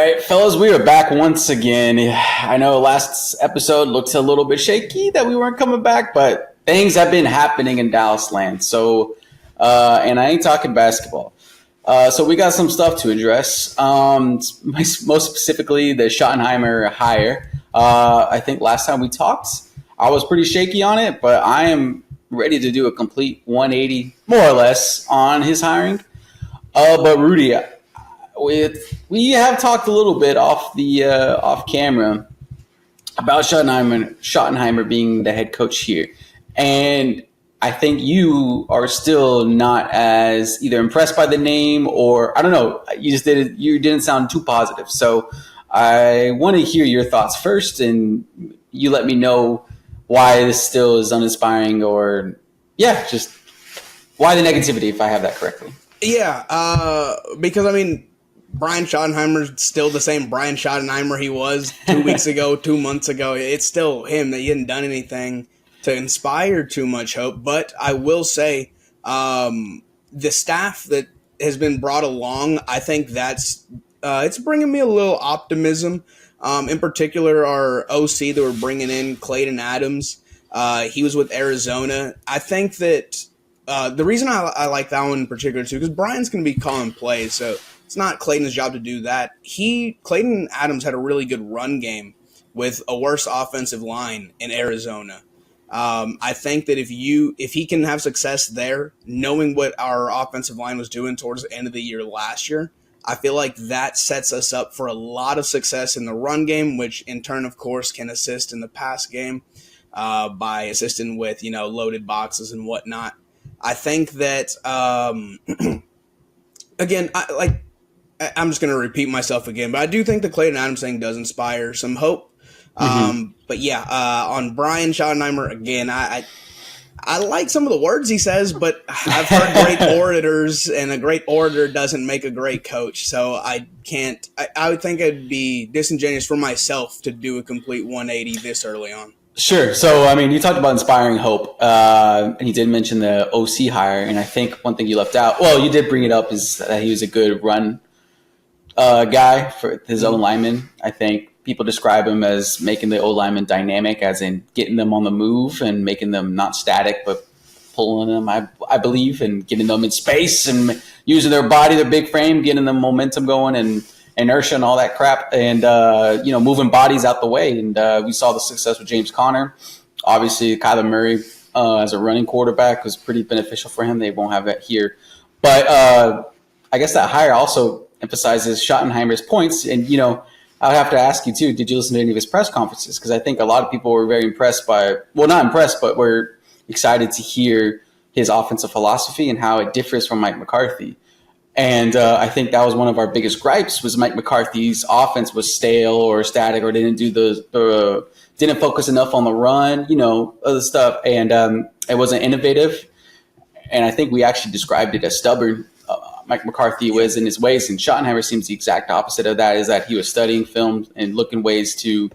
right, fellas, we are back once again. I know last episode looked a little bit shaky that we weren't coming back, but things have been happening in Dallas land. So, and I ain't talking basketball. So we got some stuff to address. Most specifically, the Schottenheimer hire. I think last time we talked, I was pretty shaky on it, but I am ready to do a complete 180, more or less, on his hiring. But Rudy, we have talked a little bit off camera about Schottenheimer being the head coach here, and I think you are still not as either impressed by the name or I don't know. You didn't sound too positive. So I want to hear your thoughts first, and you let me know why this still is uninspiring, or just why the negativity, if I have that correctly. Yeah, because I mean, Brian Schottenheimer's still the same Brian Schottenheimer he was 2 weeks ago, 2 months ago. It's still him. He hadn't done anything to inspire too much hope. But I will say, the staff that has been brought along, I think that's it's bringing me a little optimism. In particular, our OC that we're bringing in, Clayton Adams. He was with Arizona. I think that the reason I like that one in particular too, because Brian's going to be calling plays, so it's not Clayton's job to do that. Clayton Adams had a really good run game with a worse offensive line in Arizona. I think that if he can have success there, knowing what our offensive line was doing towards the end of the year last year, I feel like that sets us up for a lot of success in the run game, which in turn, of course, can assist in the pass game by assisting with loaded boxes and whatnot. I think that again, I'm just going to repeat myself again, but I do think the Clayton Adams thing does inspire some hope. But yeah, on Brian Schottenheimer, again, I like some of the words he says, but I've heard great orators, and a great orator doesn't make a great coach. So I would think it'd be disingenuous for myself to do a complete 180 this early on. Sure. So, I mean, you talked about inspiring hope, and you did mention the OC hire, and I think one thing you left out, well, you did bring it up, is that he was a good run guy for his own linemen. I think people describe him as making the O lineman dynamic, as in getting them on the move and making them not static, but pulling them, I believe, and getting them in space and using their body, their big frame, getting them momentum going and inertia and all that crap, and moving bodies out the way. And we saw the success with James Conner. Obviously, Kyler Murray as a running quarterback was pretty beneficial for him. They won't have that here, but I guess that hire also emphasizes Schottenheimer's points. And I have to ask you too, did you listen to any of his press conferences? Because I think a lot of people were very impressed not impressed, but were excited to hear his offensive philosophy and how it differs from Mike McCarthy. And I think that was one of our biggest gripes, was Mike McCarthy's offense was stale or static, or didn't didn't focus enough on the run, other stuff. And it wasn't innovative. And I think we actually described it as stubborn. Mike McCarthy was in his ways, and Schottenheimer seems the exact opposite of that, is that he was studying film and looking ways to,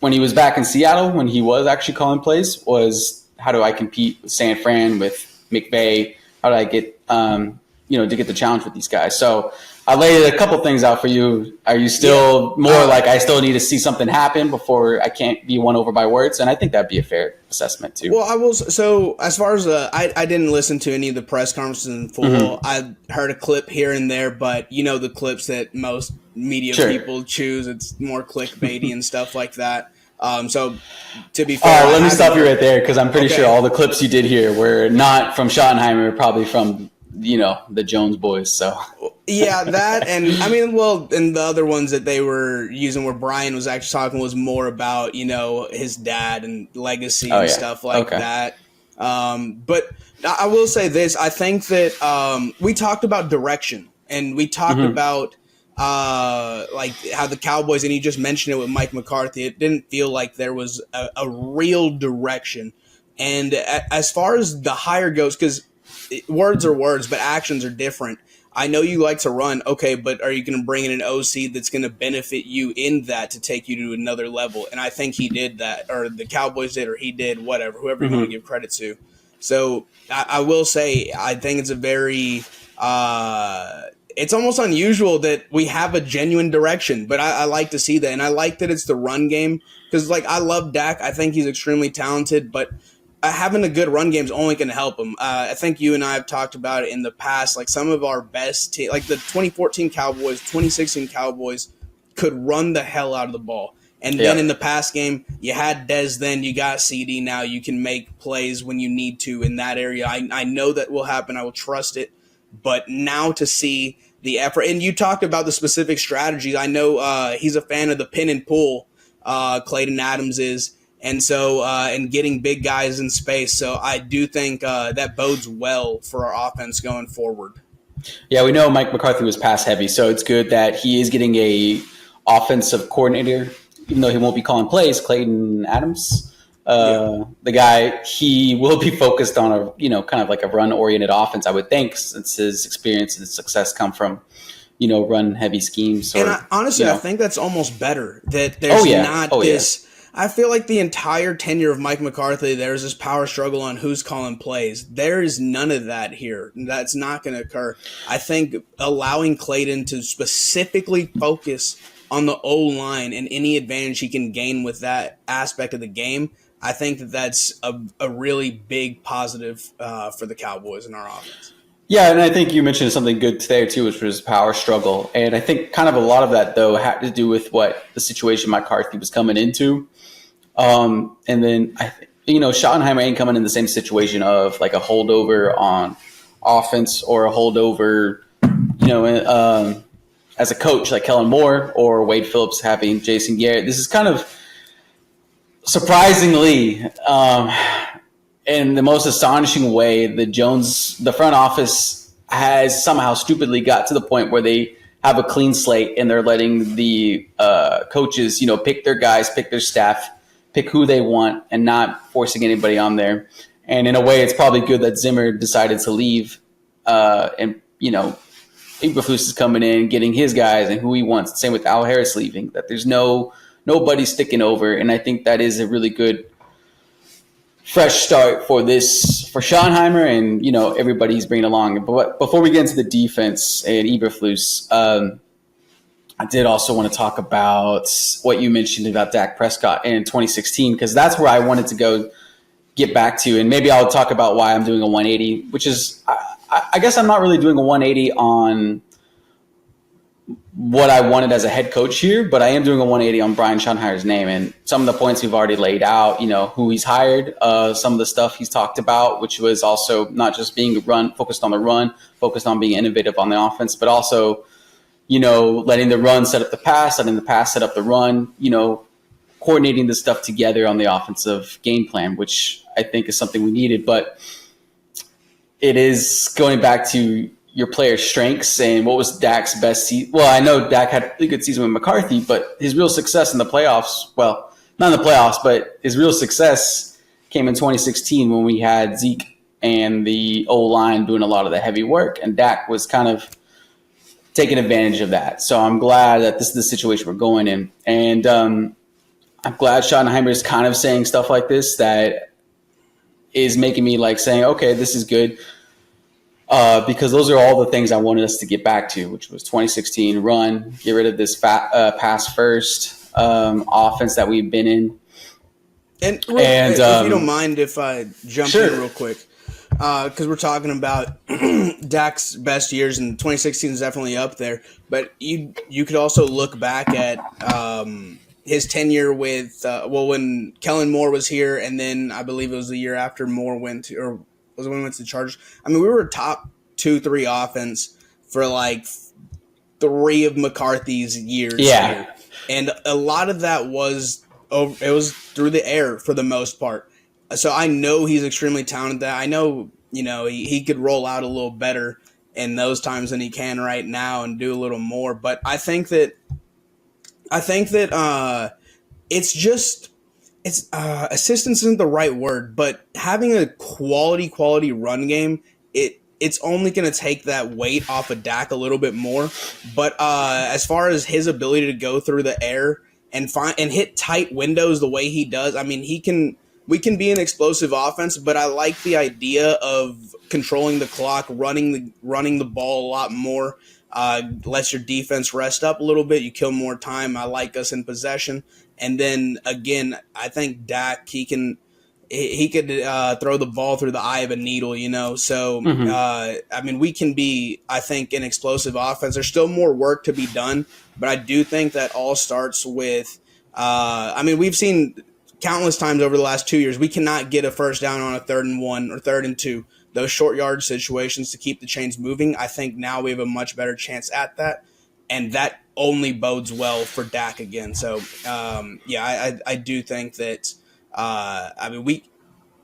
when he was back in Seattle, when he was actually calling plays, was how do I compete with San Fran, with McVay? How do I get, to get the challenge with these guys? So I laid a couple things out for you. Are you still more like I still need to see something happen before I can't be won over by words? And I think that'd be a fair assessment too. Well, I will. So as far as I didn't listen to any of the press conferences in full. Mm-hmm. I heard a clip here and there, but the clips that most media people choose, it's more clickbaity and stuff like that. So to be fair, all right, let me stop you right there, because I'm pretty sure all the clips you did here were not from Schottenheimer, probably from the Jones boys. So yeah, that, and I mean, and the other ones that they were using where Brian was actually talking was more about his dad and legacy and stuff like that. But I will say this: I think that we talked about direction, and we talked about like how the Cowboys, and you just mentioned it with Mike McCarthy. It didn't feel like there was a real direction. And as far as the hire goes, because words are words, but actions are different. I know you like to run, okay, but are you going to bring in an OC that's going to benefit you in that to take you to another level? And I think he did that, or the Cowboys did, or he did, whatever, whoever you want to give credit to. So I will say, I think it's a very it's almost unusual that we have a genuine direction, but I like to see that. And I like that it's the run game because, like, I love Dak. I think he's extremely talented, but having a good run game is only going to help him. I think you and I have talked about it in the past. Like, some of our best like the 2014 Cowboys, 2016 Cowboys could run the hell out of the ball. And then in the past game, you had Dez then, you got CD. Now you can make plays when you need to in that area. I know that will happen. I will trust it. But now to see the effort, and you talked about the specific strategies. I know he's a fan of the pin and pull, Clayton Adams is. And so, and getting big guys in space. So I do think that bodes well for our offense going forward. Yeah, we know Mike McCarthy was pass heavy, so it's good that he is getting a offensive coordinator, even though he won't be calling plays. Clayton Adams, the guy, he will be focused on a kind of like a run oriented offense, I would think, since his experience and success come from run heavy schemes. And honestly, I think that's almost better that there's not this. I feel like the entire tenure of Mike McCarthy, there's this power struggle on who's calling plays. There is none of that here. That's not going to occur. I think allowing Clayton to specifically focus on the O-line and any advantage he can gain with that aspect of the game, I think that's a really big positive for the Cowboys in our offense. Yeah, and I think you mentioned something good today too, which was power struggle. And I think kind of a lot of that, though, had to do with what the situation McCarthy was coming into. And then I think, Schottenheimer ain't coming in the same situation of like a holdover on offense or a holdover, as a coach like Kellen Moore or Wade Phillips having Jason Garrett. This is kind of surprisingly, in the most astonishing way, the front office has somehow stupidly got to the point where they have a clean slate and they're letting the coaches, pick their guys, pick their staff, pick who they want, and not forcing anybody on there. And in a way, it's probably good that Zimmer decided to leave, and Eberflus is coming in, getting his guys and who he wants. Same with Al Harris leaving. That there's nobody sticking over, and I think that is a really good fresh start for Schottenheimer and everybody he's bringing along. But before we get into the defense and Eberflus, I did also want to talk about what you mentioned about Dak Prescott in 2016, because that's where I wanted to get back to, and maybe I'll talk about why I'm doing a 180, which is I guess I'm not really doing a 180 on what I wanted as a head coach here, but I am doing a 180 on Brian Schottenheimer's name and some of the points we've already laid out, who he's hired, some of the stuff he's talked about, which was also not just being focused on the run, focused on being innovative on the offense, but also, letting the run set up the pass, letting the pass set up the run, coordinating this stuff together on the offensive game plan, which I think is something we needed. But it is going back to your player's strengths and what was Dak's best season. Well, I know Dak had a pretty good season with McCarthy, but his real success in the playoffs, well, not in the playoffs, but his real success came in 2016 when we had Zeke and the O-line doing a lot of the heavy work, and Dak was kind of taking advantage of that. So I'm glad that this is the situation we're going in. And I'm glad Schottenheimer is kind of saying stuff like this that is making me like saying, okay, this is good. Because those are all the things I wanted us to get back to, which was 2016 run, get rid of this pass first offense that we've been in. And if you don't mind if I jump in real quick, because we're talking about Dak's best years, and 2016 is definitely up there. But you could also look back at his tenure with when Kellen Moore was here, and then I believe it was the year after Moore went to, or was when we went to the Chargers. I mean, we were top 2-3 offense for like 3 of McCarthy's years. Yeah, here. And a lot of that was through the air for the most part. So I know he's extremely talented. I know he could roll out a little better in those times than he can right now and do a little more. But I think that it's assistance isn't the right word, but having a quality run game, it's only going to take that weight off of Dak a little bit more. But as far as his ability to go through the air and hit tight windows the way he does, I mean, he can we can be an explosive offense, but I like the idea of controlling the clock, running the ball a lot more. Lets your defense rest up a little bit. You kill more time. I like us in possession, and then again, I think Dak he could throw the ball through the eye of a needle, you know. So Hmm. I mean, we can be, I think, an explosive offense. There's still more work to be done, but I do think that all starts with. I mean, we've seen countless times over the last 2 years we cannot get a first down on a 3rd and 1 or 3rd and 2. Those short yard situations to keep the chains moving. I think now we have a much better chance at that, and that only bodes well for Dak again. So yeah, I do think that. I mean,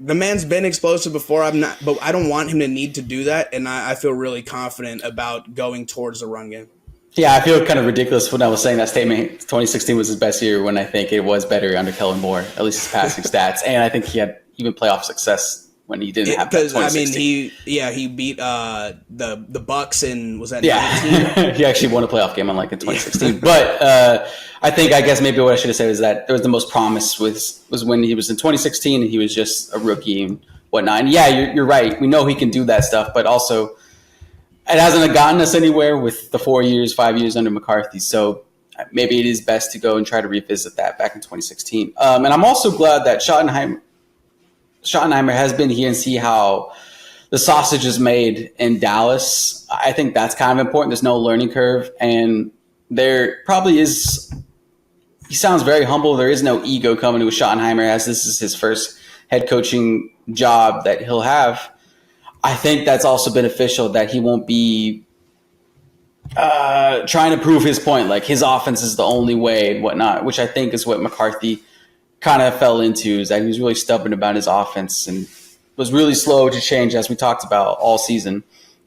the man's been explosive before. I'm not, but I don't want him to need to do that, and I feel really confident about going towards the run game. Yeah, I feel kind of ridiculous when I was saying that statement. 2016 was his best year when I think it was better under Kellen Moore, at least his passing stats, and I think he had even playoff success when he didn't have that Because I mean, 2016. he beat the Bucks in, was that Yeah, 19? he actually won a playoff game unlike in Yeah. 2016. But I guess maybe what I should have said was that there was the most promise was when he was in 2016 and he was just a rookie and whatnot. And yeah, you're right. We know he can do that stuff, but also it hasn't gotten us anywhere with the 4 years, 5 years under McCarthy. So maybe it is best to go and try to revisit that back in 2016. And I'm also glad that Schottenheimer has been here and see how the sausage is made in Dallas. I think that's kind of important. There's no learning curve, and there probably is. He sounds very humble. There is no ego coming to Schottenheimer as this is his first head coaching job that he'll have. I think that's also beneficial that he won't be trying to prove his point, like his offense is the only way and whatnot, which I think is what McCarthy kind of fell into, is that he was really stubborn about his offense and was really slow to change, as we talked about all season,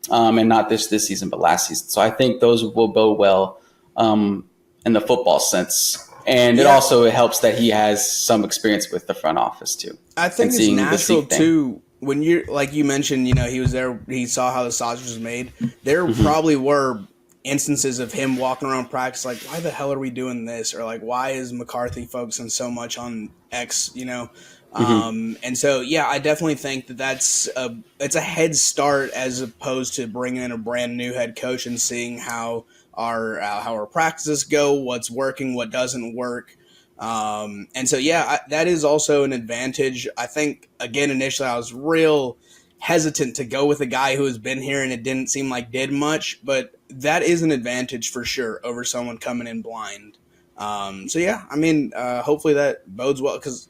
and not this season, but last season. So I think those will bode well in the football sense. And it Yeah, also helps that he has some experience with the front office too, I and think it's seeing the natural seat thing. too. When you're, like you mentioned, you know, he was there, he saw how the sausage was made. There Hmm. probably were instances of him walking around practice like, why the hell are we doing this? Or like, why is McCarthy focusing so much on X, you know? Hmm. And so, yeah, I definitely think that it's a head start as opposed to bringing in a brand new head coach and seeing how our practices go, what's working, what doesn't work. And so, yeah, that is also an advantage. I think, again, initially I was real hesitant to go with a guy who has been here and it didn't seem like did much, but that is an advantage for sure over someone coming in blind. So, yeah, I mean, hopefully that bodes well because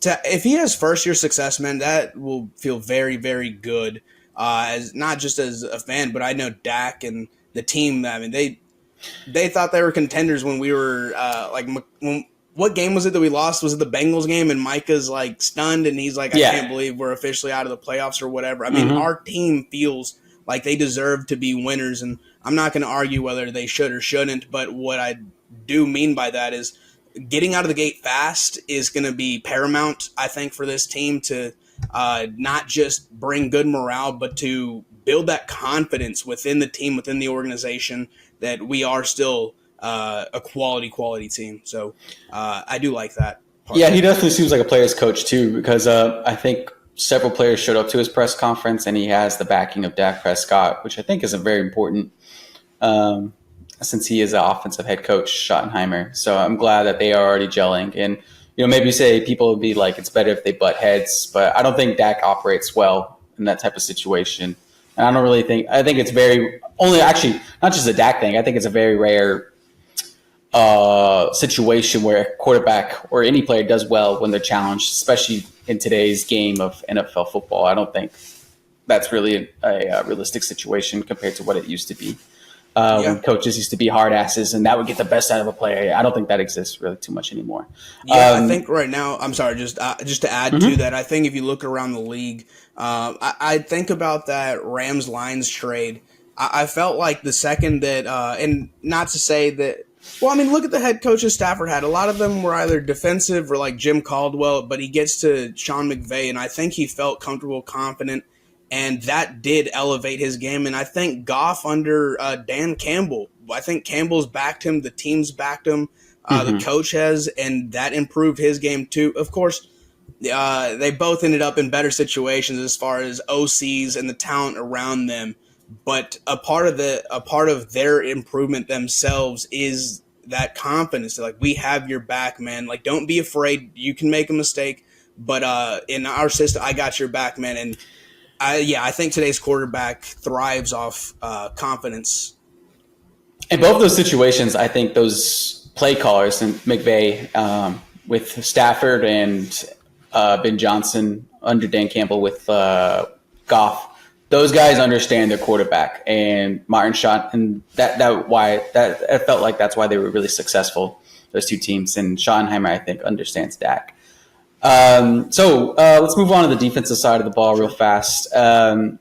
if he has first year success, man, that will feel very, very good. As not just as a fan, but I know Dak and the team. I mean, they thought they were contenders when we were when what game was it that we lost? Was it the Bengals game? And Micah's like stunned and he's like, I can't Yeah. believe we're officially out of the playoffs or whatever. I mean, Hmm. our team feels like they deserve to be winners, and I'm not going to argue whether they should or shouldn't. But what I do mean by that is getting out of the gate fast is going to be paramount, I think, for this team to not just bring good morale, but to build that confidence within the team, within the organization, that we are still a quality team. So I do like that part Yeah, of he it. definitely seems like a player's coach too, because I think several players showed up to his press conference, and he has the backing of Dak Prescott, which I think is a very important, um, since he is an offensive head coach, Schottenheimer. So I'm glad that they are already gelling. And maybe say people would be like, it's better if they butt heads, but I don't think Dak operates well in that type of situation. And I don't really think. I think it's very only actually not just a Dak thing. I think it's a very rare situation where a quarterback or any player does well when they're challenged, especially in today's game of NFL football. I don't think that's really a realistic situation compared to what it used to be. Yeah. When coaches used to be hard asses and that would get the best out of a player. I don't think that exists really too much anymore. Yeah, I think right now. I'm sorry, just to add to Mhm. that, I think if you look around the league, I think about that Rams Lions trade. I felt like the second that, and not to say that. Well, I mean, look at the head coaches Stafford had. A lot of them were either defensive or like Jim Caldwell, but he gets to Sean McVay, and I think he felt comfortable, confident, and that did elevate his game. And I think Goff under Dan Campbell, I think Campbell's backed him, the team's backed him, the Mhm. coach has, and that improved his game too. Of course, They both ended up in better situations as far as OCs and the talent around them. But a part of their improvement themselves is that confidence. Like, we have your back, man. Like, don't be afraid. You can make a mistake, but in our system, I got your back, man. And I think today's quarterback thrives off confidence. In both those situations, I think those play callers and McVay with Stafford and Ben Johnson under Dan Campbell with Goff, those guys understand their quarterback and Martin Schott, and that it felt like that's why they were really successful. Those two teams, and Schottenheimer, I think, understands Dak. So let's move on to the defensive side of the ball real fast. Matt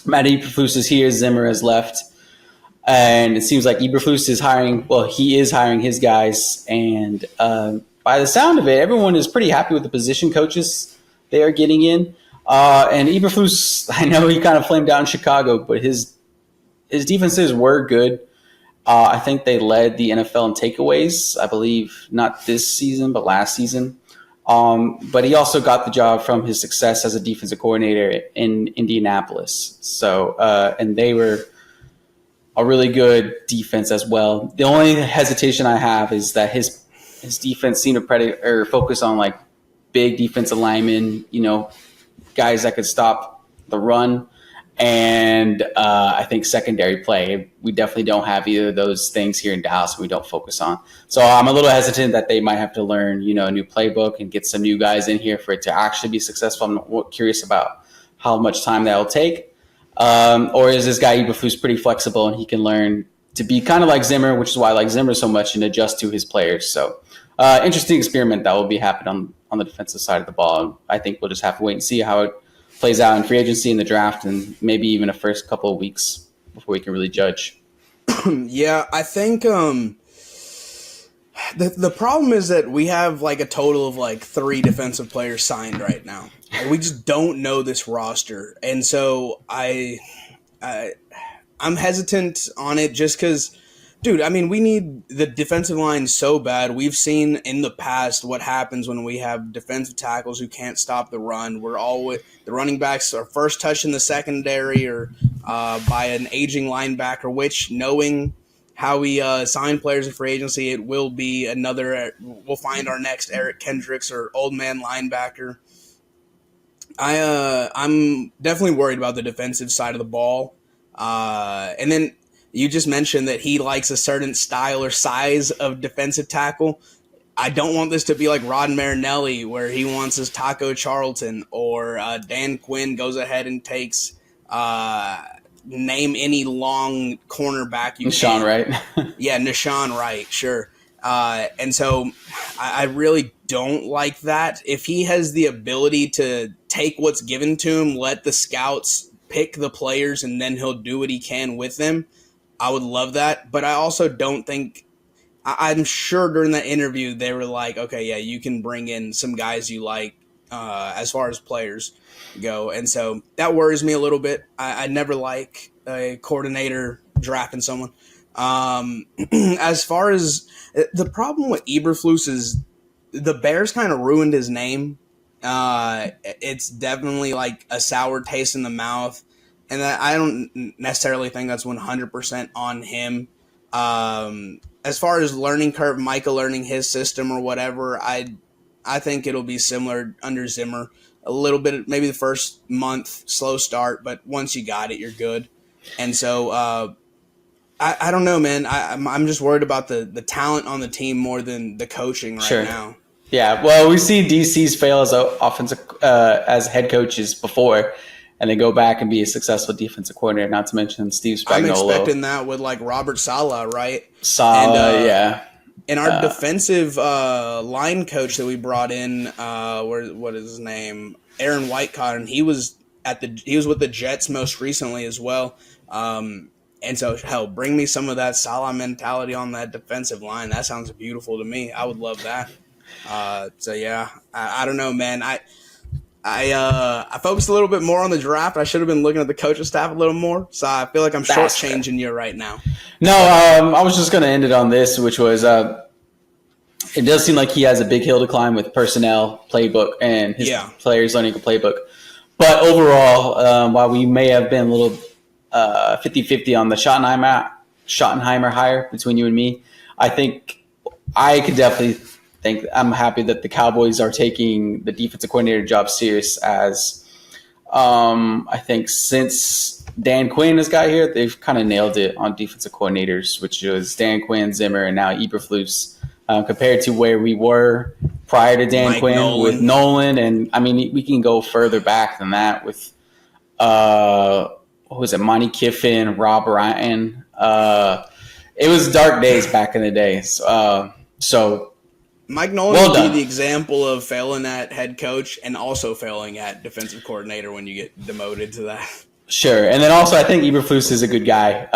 Eberflus is here. Zimmer has left. And it seems like Eberflus is hiring, well, he is hiring his guys. And by the sound of it, everyone is pretty happy with the position coaches they are getting in. And Eberflus, I know he kind of flamed out in Chicago, but his defenses were good. I think they led the NFL in takeaways, I believe, not this season, but last season. But he also got the job from his success as a defensive coordinator in Indianapolis. So, and they were a really good defense as well. The only hesitation I have is that his defense seemed to focus on like big defensive linemen, guys that could stop the run, and I think secondary play. We definitely don't have either of those things here in Dallas. We don't focus on. So I'm a little hesitant that they might have to learn, a new playbook and get some new guys in here for it to actually be successful. I'm curious about how much time that will take. Or is this guy Eberflus pretty flexible and he can learn to be kind of like Zimmer, which is why I like Zimmer so much, and adjust to his players. So interesting experiment that will be happening on the defensive side of the ball. I think we'll just have to wait and see how it plays out in free agency, in the draft, and maybe even the first couple of weeks before we can really judge. Yeah, I think the problem is that we have like a total of like 3 defensive players signed right now. We just don't know this roster, and so I'm hesitant on it just because, dude. I mean, we need the defensive line so bad. We've seen in the past what happens when we have defensive tackles who can't stop the run. We're always the running backs are first touched in the secondary or by an aging linebacker. Which, knowing how we sign players in free agency, it will be another. We'll find our next Eric Kendricks or old man linebacker. I'm definitely worried about the defensive side of the ball. And then you just mentioned that he likes a certain style or size of defensive tackle. I don't want this to be like Rod Marinelli, where he wants his Taco Charlton, or Dan Quinn goes ahead and takes name any long cornerback you Nashawn can. Wright. Yeah, Nashawn Wright, sure. And so I really don't like that. If he has the ability to take what's given to him, let the scouts pick the players, and then he'll do what he can with them, I would love that. But I also don't think – I'm sure during that interview they were like, okay, yeah, you can bring in some guys you like as far as players go. And so that worries me a little bit. I never like a coordinator drafting someone. As far as the problem with Eberflus is the Bears kind of ruined his name. It's definitely like a sour taste in the mouth, and I don't necessarily think that's 100% on him. As far as learning curve, Micah learning his system or whatever, I think it'll be similar under Zimmer. A little bit, maybe the first month, slow start, but once you got it, you're good. And so I don't know, man. I'm just worried about the talent on the team more than the coaching right now. Yeah, well, we've seen DCs fail as offensive as head coaches before, and they go back and be a successful defensive coordinator. Not to mention Steve Spagnuolo. I'm expecting that with like Robert Saleh, right? Saleh, yeah. And our defensive line coach that we brought in, what is his name? Aaron Whitecotton. He was with the Jets most recently as well. And so, hell, bring me some of that Saleh mentality on that defensive line. That sounds beautiful to me. I would love that. So yeah, I don't know, man. I focused a little bit more on the draft. I should have been looking at the coaching staff a little more. So I feel like I'm shortchanging you right now. No, I was just going to end it on this, which was it does seem like he has a big hill to climb with personnel, playbook, and his players learning a playbook. But overall, while we may have been a little 50-50 on the Schottenheimer hire between you and me, I think I could definitely think I'm happy that the Cowboys are taking the defensive coordinator job serious, as I think since Dan Quinn has got here, they've kind of nailed it on defensive coordinators, which was Dan Quinn, Zimmer, and now Eberflus, compared to where we were prior to Dan Quinn with Nolan. And I mean, we can go further back than that with what was it, Monty Kiffin, Rob Ryan. It was dark days back in the day. So Mike Nolan would be the example of failing at head coach and also failing at defensive coordinator when you get demoted to that. Sure. And then also I think Eberflus is a good guy.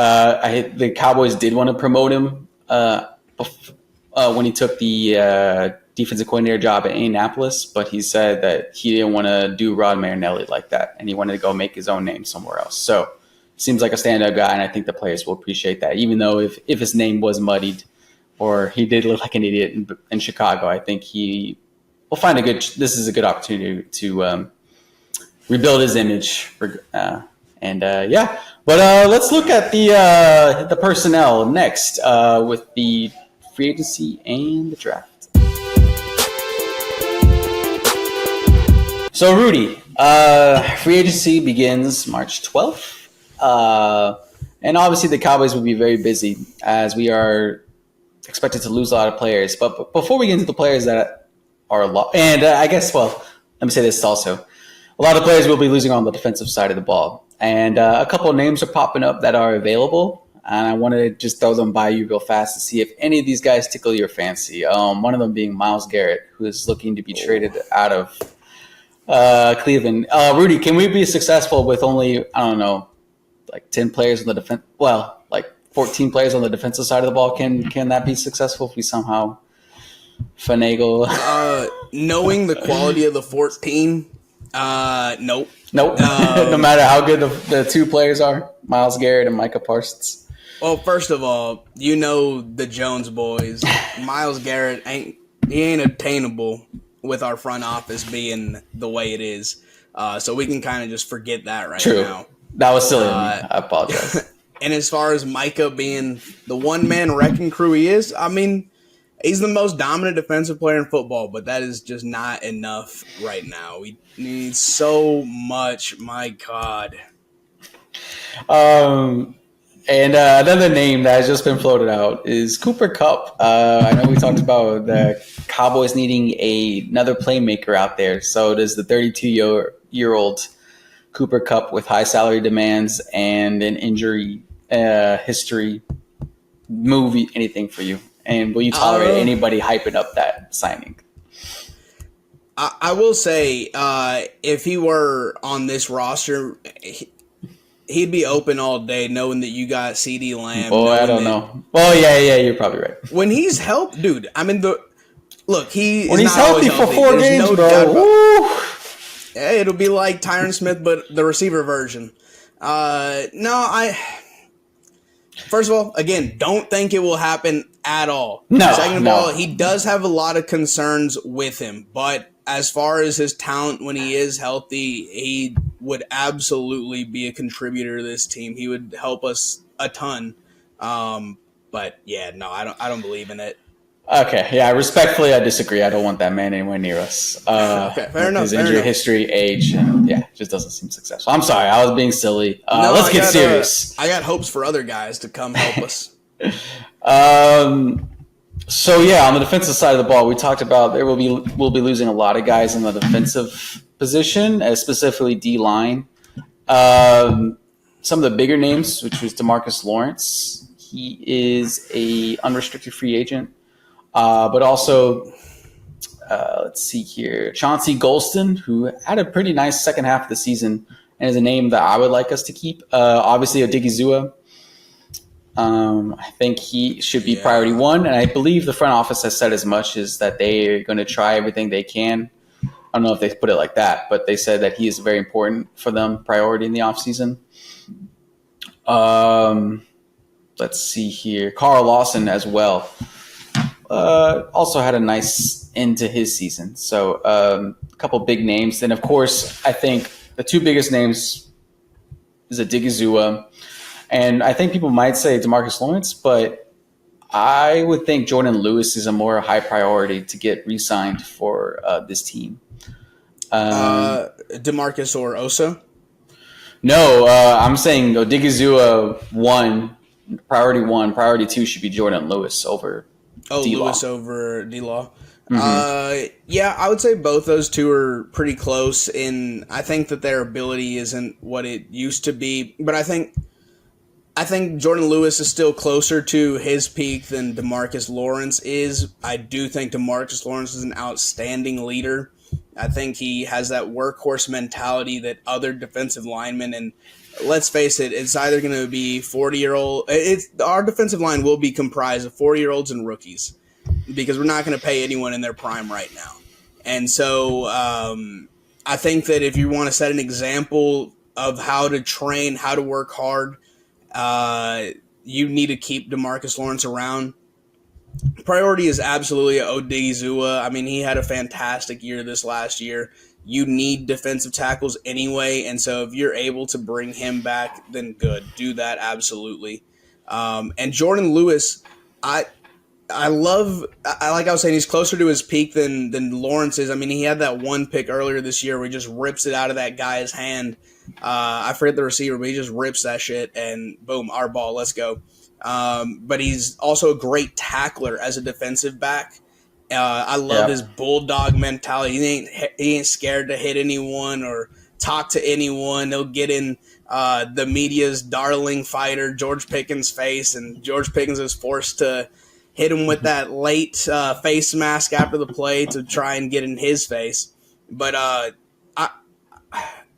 The Cowboys did want to promote him when he took the defensive coordinator job at Indianapolis, but he said that he didn't want to do Rod Marinelli like that, and he wanted to go make his own name somewhere else. So seems like a stand-up guy, and I think the players will appreciate that. Even though if his name was muddied or he did look like an idiot in Chicago, I think he will find this is a good opportunity to rebuild his image. But let's look at the personnel next with the free agency and the draft. So, Rudy, free agency begins March 12th. And obviously the Cowboys will be very busy as we are expected to lose a lot of players. But before we get into the players that are I guess, let me say this also. A lot of players will be losing on the defensive side of the ball. And a couple of names are popping up that are available. And I wanted to just throw them by you real fast to see if any of these guys tickle your fancy. One of them being Myles Garrett, who is looking to be traded out of Cleveland. Rudy, can we be successful with only, 10 players on the defense? Well, 14 players on the defensive side of the ball. Can that be successful if we somehow finagle? Knowing the quality of the 14, nope. No matter how good the two players are, Myles Garrett and Micah Parsons. Well, first of all, the Jones boys. Myles Garrett ain't attainable with our front office being the way it is. So we can kind of just forget that now. True. That was silly of me. I apologize. And as far as Micah being the one-man wrecking crew he is, I mean, he's the most dominant defensive player in football, but that is just not enough right now. We need so much. My God. And another name that has just been floated out is Cooper Kupp. I know we talked about the Cowboys needing another playmaker out there. So does the 32-year-old Cooper Kupp with high salary demands and an injury history move anything for you? And will you tolerate anybody hyping up that signing? I will say, if he were on this roster, he'd be open all day knowing that you got CeeDee Lamb. Boy, I don't know. Well, yeah, you're probably right. When he's healthy, dude, I mean, when he's healthy for 4 games, bro. It'll be like Tyron Smith, but the receiver version. First of all, again, don't think it will happen at all. No. Second of all, he does have a lot of concerns with him, but as far as his talent when he is healthy, he would absolutely be a contributor to this team. He would help us a ton. But yeah, no, I don't believe in it. Okay, yeah, respectfully, I disagree. I don't want that man anywhere near us. Okay, fair enough. His injury history, age, just doesn't seem successful. I'm sorry, I was being silly. Let's get serious. I got hopes for other guys to come help us. So yeah, on the defensive side of the ball, we talked about we'll be losing a lot of guys in the defensive position, specifically D line. Some of the bigger names, which was DeMarcus Lawrence, he is a unrestricted free agent. But also, let's see here, Chauncey Golston, who had a pretty nice second half of the season, and is a name that I would like us to keep. Obviously, Odigizua. I think he should be priority one, and I believe the front office has said as much, is that they are going to try everything they can. I don't know if they put it like that, but they said that he is very important for them, priority in the offseason. Let's see here. Carl Lawson as well. also had a nice end to his season. So a couple big names. Then, of course, I think the two biggest names is Odigizua, and I think people might say DeMarcus Lawrence, but I would think Jordan Lewis is a more high priority to get re-signed for this team. DeMarcus or Osa? No, I'm saying Odigizua priority one, priority two should be Jordan Lewis over D-Law. Lewis over D-Law. Yeah, I would say both those two are pretty close I think that their ability isn't what it used to be, but I think Jordan Lewis is still closer to his peak than DeMarcus Lawrence is. I do think DeMarcus Lawrence is an outstanding leader. I think he has that workhorse mentality that other defensive linemen, and let's face it, it's either going to be 40-year-old. Our defensive line will be comprised of 40-year-olds and rookies because we're not going to pay anyone in their prime right now. And so I think that if you want to set an example of how to train, how to work hard, you need to keep DeMarcus Lawrence around. Priority is absolutely Odigizua. I mean, he had a fantastic year this last year. You need defensive tackles anyway, and so if you're able to bring him back, then good. Do that, absolutely. And Jordan Lewis, like I was saying, he's closer to his peak than Lawrence is. I mean, he had that one pick earlier this year where he just rips it out of that guy's hand. I forget the receiver, but he just rips that shit, and boom, our ball, let's go. But he's also a great tackler as a defensive back. I love his bulldog mentality. He ain't scared to hit anyone or talk to anyone. He'll get in the media's darling fighter, George Pickens' face, and George Pickens is forced to hit him with that late face mask after the play to try and get in his face. But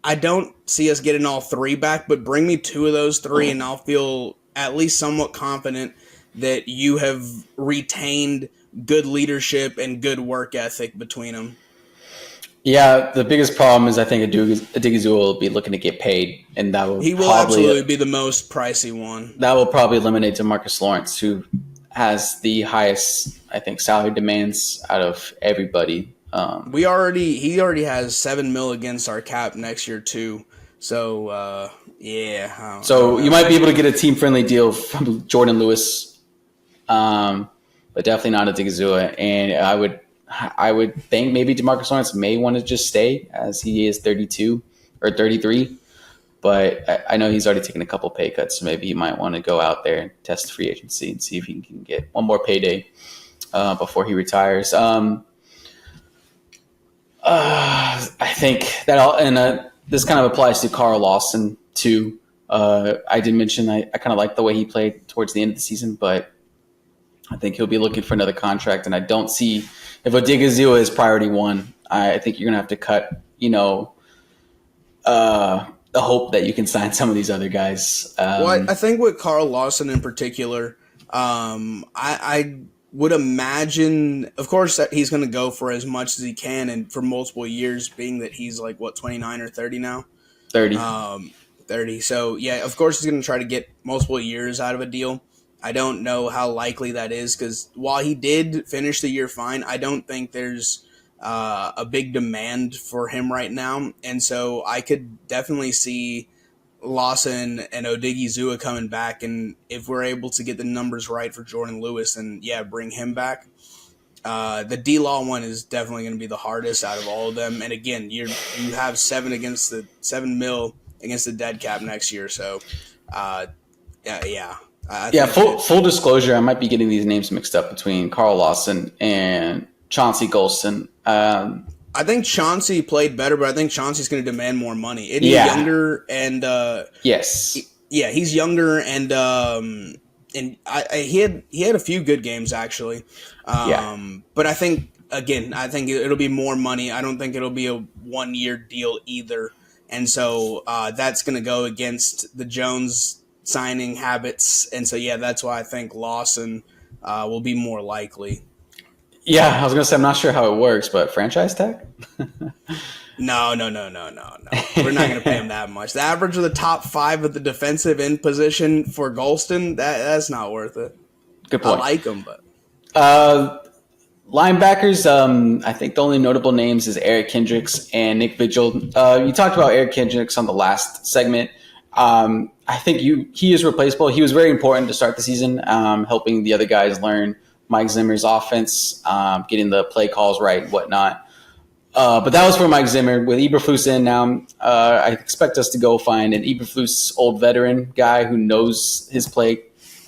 I don't see us getting all three back, but bring me two of those three, and I'll feel at least somewhat confident that you have retained good leadership and good work ethic between them. Yeah, the biggest problem is I think Odigizua will be looking to get paid, and he will absolutely be the most pricey one. That will probably eliminate DeMarcus Lawrence, who has the highest, I think, salary demands out of everybody. He already has $7 million against our cap next year too. So yeah. So you might be able to get a team-friendly deal from Jordan Lewis, but definitely not Odigizua. And I would think maybe DeMarcus Lawrence may want to just stay as he is 32 or 33. But I know he's already taken a couple pay cuts, so maybe he might want to go out there and test free agency and see if he can get one more payday before he retires. I think that this kind of applies to Carl Lawson too. I did mention I kind of like the way he played towards the end of the season, but I think he'll be looking for another contract, and I don't see if Odigizua is priority one. I think you're gonna have to cut, the hope that you can sign some of these other guys. I think with Carl Lawson in particular, I would imagine, of course, that he's going to go for as much as he can and for multiple years, being that he's 29 or 30 now? 30. 30. So, yeah, of course he's going to try to get multiple years out of a deal. I don't know how likely that is because while he did finish the year fine, I don't think there's a big demand for him right now. And so I could definitely see Lawson and Odigizua coming back, and if we're able to get the numbers right for Jordan Lewis, then yeah, bring him back. The D-Law one is definitely going to be the hardest out of all of them. And again, you have $7 million against the dead cap next year. So, Full disclosure, I might be getting these names mixed up between Carl Lawson and Chauncey Golston. I think Chauncey played better, but I think Chauncey's going to demand more money. He's younger and yes, he's younger and he had a few good games actually. But I think it'll be more money. I don't think it'll be a 1-year deal either, and so that's going to go against the Jones signing habits, and so that's why I think Lawson will be more likely. Yeah, I was going to say, I'm not sure how it works, but franchise tag? No. We're not going to pay him that much. The average of the top 5 at the defensive end position for Golston, that's not worth it. Good point. I like him, but... Linebackers, I think the only notable names is Eric Kendricks and Nick Vigil. You talked about Eric Kendricks on the last segment. I think he is replaceable. He was very important to start the season, helping the other guys learn Mike Zimmer's offense, getting the play calls right and whatnot. But that was for Mike Zimmer. With Eberflus in now, I expect us to go find an Eberflus old veteran guy who knows his play,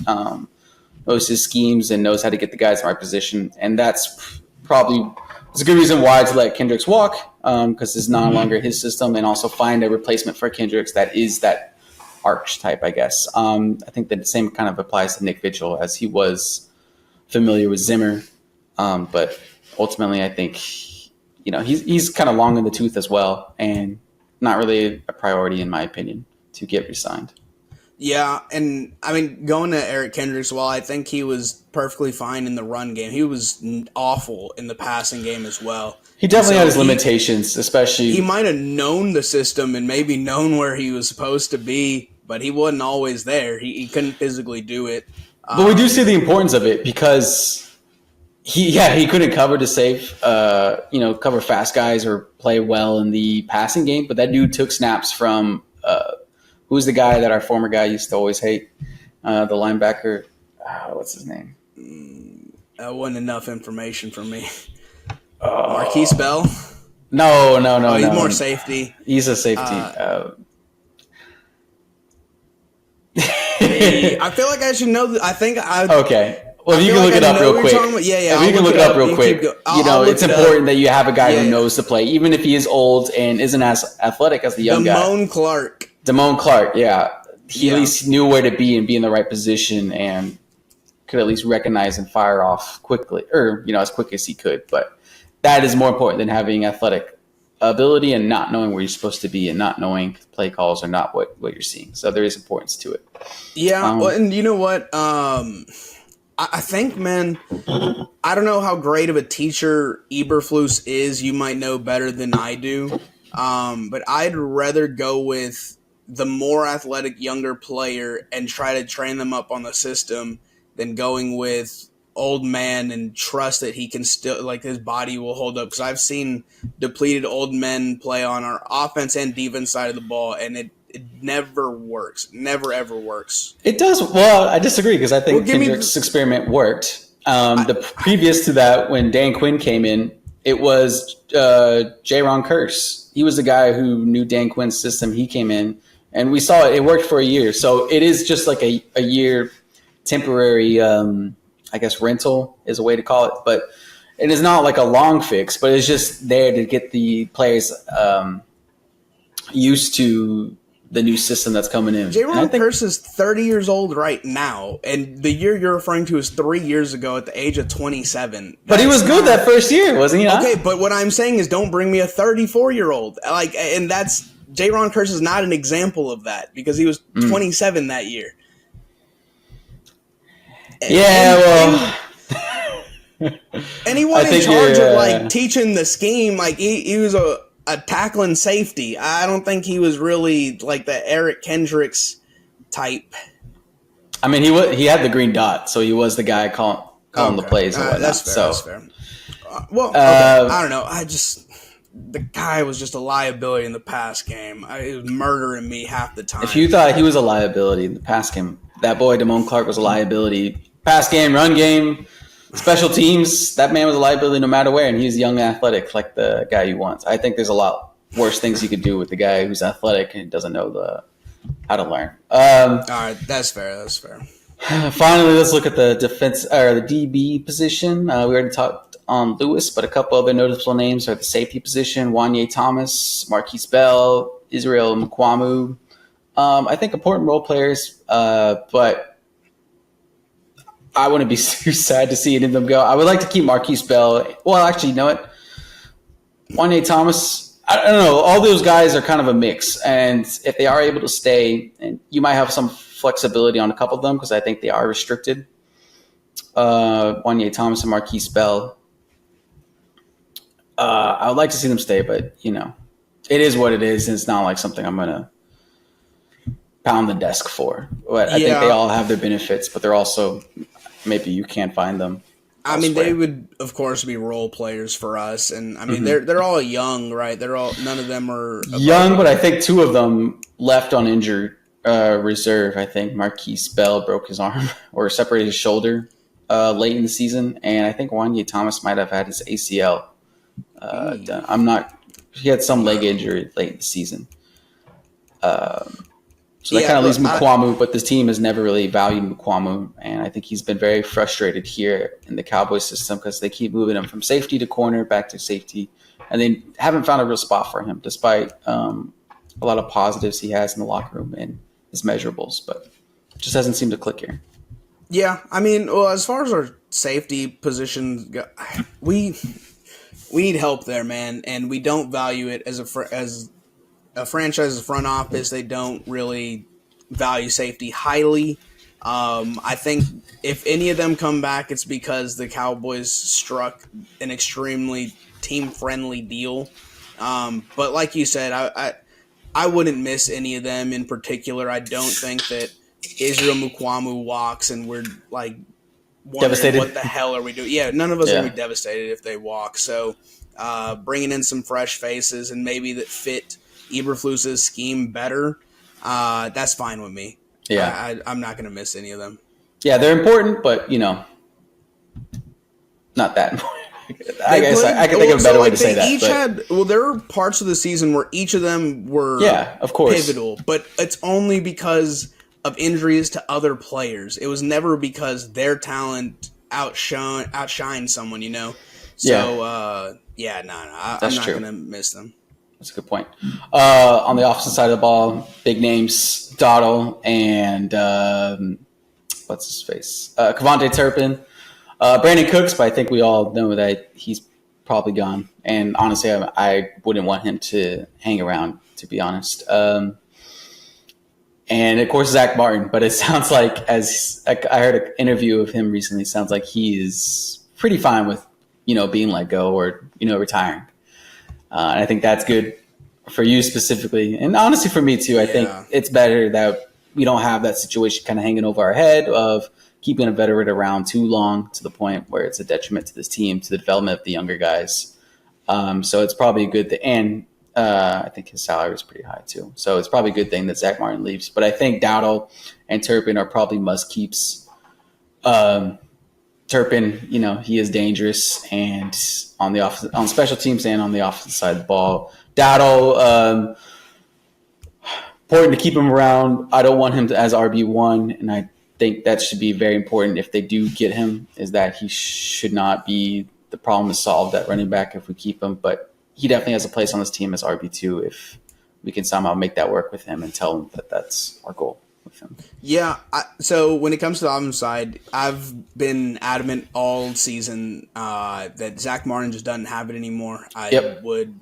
knows his schemes, and knows how to get the guys in the right position. And that's probably it's a good reason why to let Kendricks walk, because it's no longer his system, and also find a replacement for Kendricks that is that archetype, I guess. I think that the same kind of applies to Nick Vigil, as he was familiar with Zimmer. But ultimately, I think he's kind of long in the tooth as well, and not really a priority in my opinion to get re-signed. Yeah, and I mean, going to Eric Kendricks, while I think he was perfectly fine in the run game, he was awful in the passing game as well. He definitely had his limitations, especially. He might have known the system and maybe known where he was supposed to be, but he wasn't always there. He couldn't physically do it. But we do see the importance of it, because he couldn't cover to save, cover fast guys or play well in the passing game. But that dude took snaps from who's the guy that our former guy used to always hate, the linebacker. What's his name? That wasn't enough information for me. Marquise Bell? No. He's more safety. He's a safety. I feel like I should know. Okay. Well, if you can look it up real quick. Yeah. If you can look it up real quick, it's important that you have a guy who knows to play, even if he is old and isn't as athletic as the young guy. Damone Clark, yeah. He at least knew where to be and be in the right position, and could at least recognize and fire off quickly, or as quick as he could. But that is more important than having athletic ability and not knowing where you're supposed to be and not knowing play calls or not what you're seeing. So there is importance to it. Yeah, well, and you know what? I think, man, I don't know how great of a teacher Eberflus is. You might know better than I do. But I'd rather go with the more athletic younger player and try to train them up on the system than going with old man and trust that he can still, like, his body will hold up. Because I've seen depleted old men play on our offense and defense side of the ball, and it never works. Never, ever works. It does. Well, I disagree, because I think Kendrick's experiment worked. Previous to that, when Dan Quinn came in, it was J-Ron Curse. He was the guy who knew Dan Quinn's system. He came in, and we saw it. It worked for a year. So it is just like a year temporary, I guess, rental is a way to call it. But it is not like a long fix, but it's just there to get the players used to the new system that's coming in. J-Ron Curse is 30 years old right now, and the year you're referring to is 3 years ago at the age of 27. But he was good that first year, wasn't he? Okay, but what I'm saying is don't bring me a 34-year-old. And that's J-Ron Curse is not an example of that, because he was 27 that year. And he wasn't in charge of teaching the scheme. Like he was a tackling safety. I don't think he was really like the Eric Kendricks type. I mean, he had the green dot, so he was the guy calling the plays and whatnot. That's fair. I don't know. The guy was just a liability in the pass game. He was murdering me half the time. If you thought he was a liability in the pass game, that boy Damone Clark was a liability. Pass game, run game, special teams, that man was a liability no matter where, and he's young and athletic like the guy you want. I think there's a lot worse things you could do with the guy who's athletic and doesn't know how to learn. All right, that's fair. Finally, let's look at the defense or the DB position. We already talked on Lewis, but a couple other noticeable names are the safety position: Wanye Thomas, Marquise Bell, Israel Mukwamu. I think important role players, but I wouldn't be too sad to see any of them go. I would like to keep Marquise Bell. Well, actually, you know what? Wanye Thomas, I don't know. All those guys are kind of a mix. And if they are able to stay, and you might have some flexibility on a couple of them because I think they are restricted. Wanye Thomas and Marquise Bell. I would like to see them stay, but, it is what it is. And it's not like something I'm going to pound the desk for. But I think they all have their benefits, but they're also... maybe you can't find them. I mean, they would, of course, be role players for us, and I mean, they're all young, right? None of them are young, but I think two of them left on injured reserve. I think Marquise Bell broke his arm or separated his shoulder late in the season, and I think Wanye Thomas might have had his ACL done. I'm not. He had some leg injury late in the season. So that kind of leaves Mukwamu, but this team has never really valued Mukwamu, and I think he's been very frustrated here in the Cowboys system because they keep moving him from safety to corner, back to safety, and they haven't found a real spot for him, despite a lot of positives he has in the locker room and his measurables, but it just hasn't seemed to click here. Yeah, I mean, well, as far as our safety positions go, we need help there, man, and we don't value it as a franchise's front office. They don't really value safety highly. I think if any of them come back, it's because the Cowboys struck an extremely team-friendly deal. But like you said, I wouldn't miss any of them in particular. I don't think that Israel Mukwamu walks and we're like Devastated. What the hell are we doing? Yeah, none of us are going to be devastated if they walk. So bringing in some fresh faces and maybe that fit Eberflus's scheme better, that's fine with me. Yeah, I'm not going to miss any of them. Yeah, they're important, but not that important. I guess I can think of a better way to say that. There were parts of the season where each of them were of course. pivotal, but it's only because of injuries to other players. It was never because their talent outshined someone, So, I'm not going to miss them. That's a good point. On the opposite side of the ball, big names, Dottle and what's his face? Kevontae Turpin. Brandon Cooks, but I think we all know that he's probably gone. And honestly, I wouldn't want him to hang around, to be honest. And of course, Zach Martin. But it sounds like, as I heard an interview of him recently, it sounds like he is pretty fine with, being let go or, retiring. And I think that's good for you specifically. And honestly, for me too, I think it's better that we don't have that situation kind of hanging over our head of keeping a veteran around too long to the point where it's a detriment to this team, to the development of the younger guys. So it's probably a good thing. And I think his salary is pretty high too. So it's probably a good thing that Zach Martin leaves. But I think Dowdle and Turpin are probably must-keeps. Turpin, he is dangerous and on special teams and on the offensive side of the ball. Dowdle, important to keep him around. I don't want him as RB1, and I think that should be very important if they do get him, is that he should not be the problem is solved at running back if we keep him, but he definitely has a place on this team as RB2 if we can somehow make that work with him and tell him that that's our goal with him. Yeah, so when it comes to the offensive side, I've been adamant all season that Zach Martin just doesn't have it anymore. I would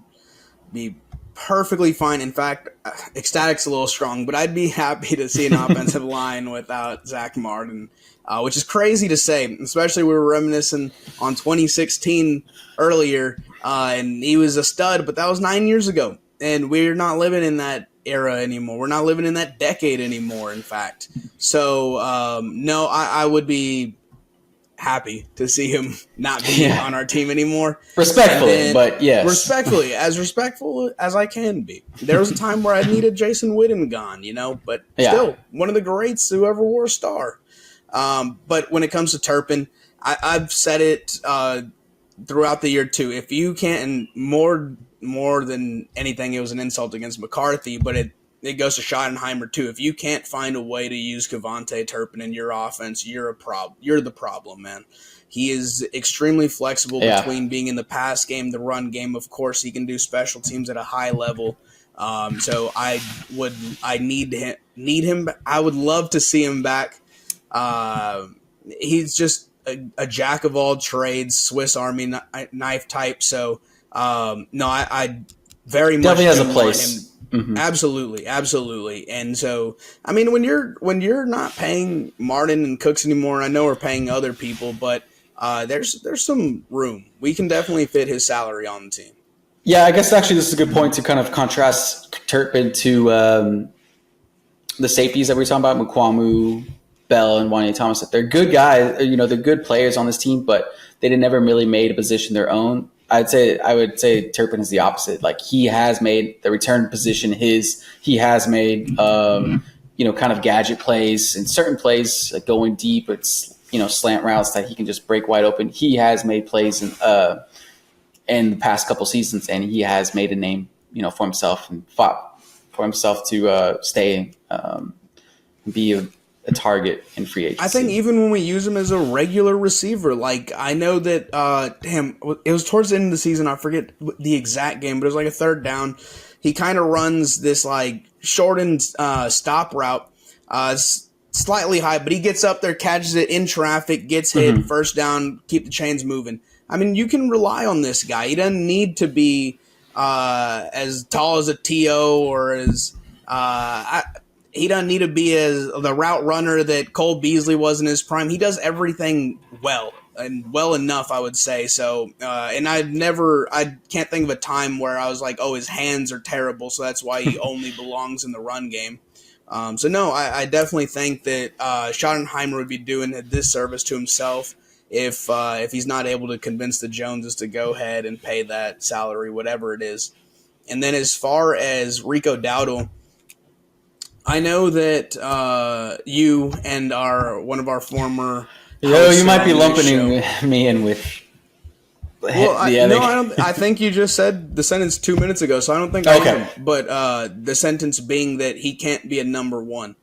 be perfectly fine. In fact, ecstatic's a little strong, but I'd be happy to see an offensive line without Zach Martin, which is crazy to say, especially we were reminiscing on 2016 earlier, and he was a stud, but that was 9 years ago, and we're not living in that era anymore. We're not living in that decade anymore, in fact. So, no, I would be happy to see him not be on our team anymore. Respectfully, but yes. Respectfully, as respectful as I can be. There was a time where I needed Jason Witten gone, but still, one of the greats who ever wore a star. But when it comes to Turpin, I've said it throughout the year too. If you can't, and more than anything, it was an insult against McCarthy, but it goes to Schottenheimer too. If you can't find a way to use Kevontae Turpin in your offense, you're the problem, man. He is extremely flexible between being in the pass game, the run game. Of course, he can do special teams at a high level. So I need him. I would love to see him back. He's just a jack of all trades, Swiss Army knife type. So no, I very definitely much has a place. Mm-hmm. Absolutely. And so, I mean, when you're not paying Martin and Cooks anymore, I know we're paying other people, but there's some room. We can definitely fit his salary on the team. Yeah, I guess actually this is a good point to kind of contrast Turpin to the safeties that we were talking about, Mukwamu, Bell and Wanya Thomas, that they're good guys. They're good players on this team, but they never really made a position their own. I would say Turpin is the opposite. Like, he has made the return position his. He has made kind of gadget plays and certain plays, like going deep. It's slant routes that he can just break wide open. He has made plays in the past couple seasons, and he has made a name for himself and fought for himself to stay be a target in free agency. I think even when we use him as a regular receiver, like, I know that, it was towards the end of the season, I forget the exact game, but it was like a third down. He kind of runs this, like, shortened stop route, slightly high, but he gets up there, catches it in traffic, gets hit, first down, keep the chains moving. I mean, you can rely on this guy. He doesn't need to be as tall as a T.O. or as he doesn't need to be as the route runner that Cole Beasley was in his prime. He does everything well and well enough, I would say. So, and I can't think of a time where I was like, oh, his hands are terrible, so that's why he only belongs in the run game. So no, I definitely think that Schottenheimer would be doing a disservice to himself if he's not able to convince the Joneses to go ahead and pay that salary, whatever it is. And then as far as Rico Dowdle, I know that you and one of our former you might be lumping me in with. I think you just said the sentence 2 minutes ago, so I don't think I am. But the sentence being that he can't be a number one.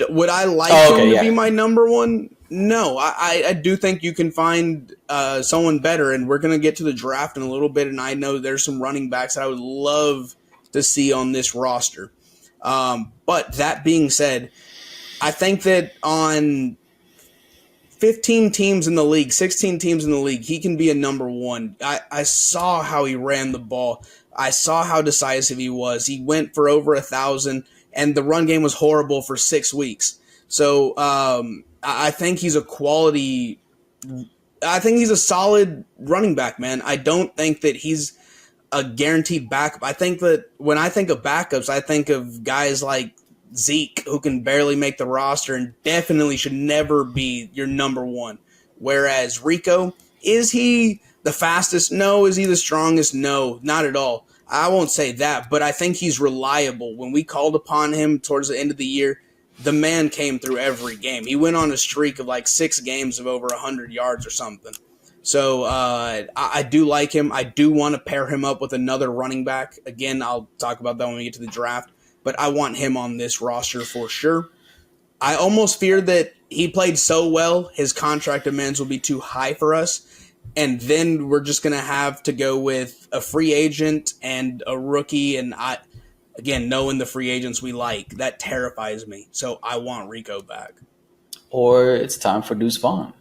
Would I like him to be my number one? No, I do think you can find someone better, and we're going to get to the draft in a little bit, and I know there's some running backs that I would love to see on this roster. But that being said, I think that on 15 teams in the league, 16 teams in the league, he can be a number one. I saw how he ran the ball. I saw how decisive he was. He went for over 1,000, and the run game was horrible for 6 weeks. So I think he's a quality – I think he's a solid running back, man. I don't think that he's a guaranteed backup. I think that when I think of backups, I think of guys like Zeke, who can barely make the roster and definitely should never be your number one. Whereas Rico, is he the fastest? No. Is he the strongest? No, not at all. I won't say that, but I think he's reliable. When we called upon him towards the end of the year, the man came through every game. He went on a streak of like 6 games of over 100 yards or something. So I do like him. I do want to pair him up with another running back. Again, I'll talk about that when we get to the draft. But I want him on this roster for sure. I almost fear that he played so well, his contract demands will be too high for us. And then we're just going to have to go with a free agent and a rookie. And again, knowing the free agents we like, that terrifies me. So I want Rico back. Or it's time for Deuce Vaughn.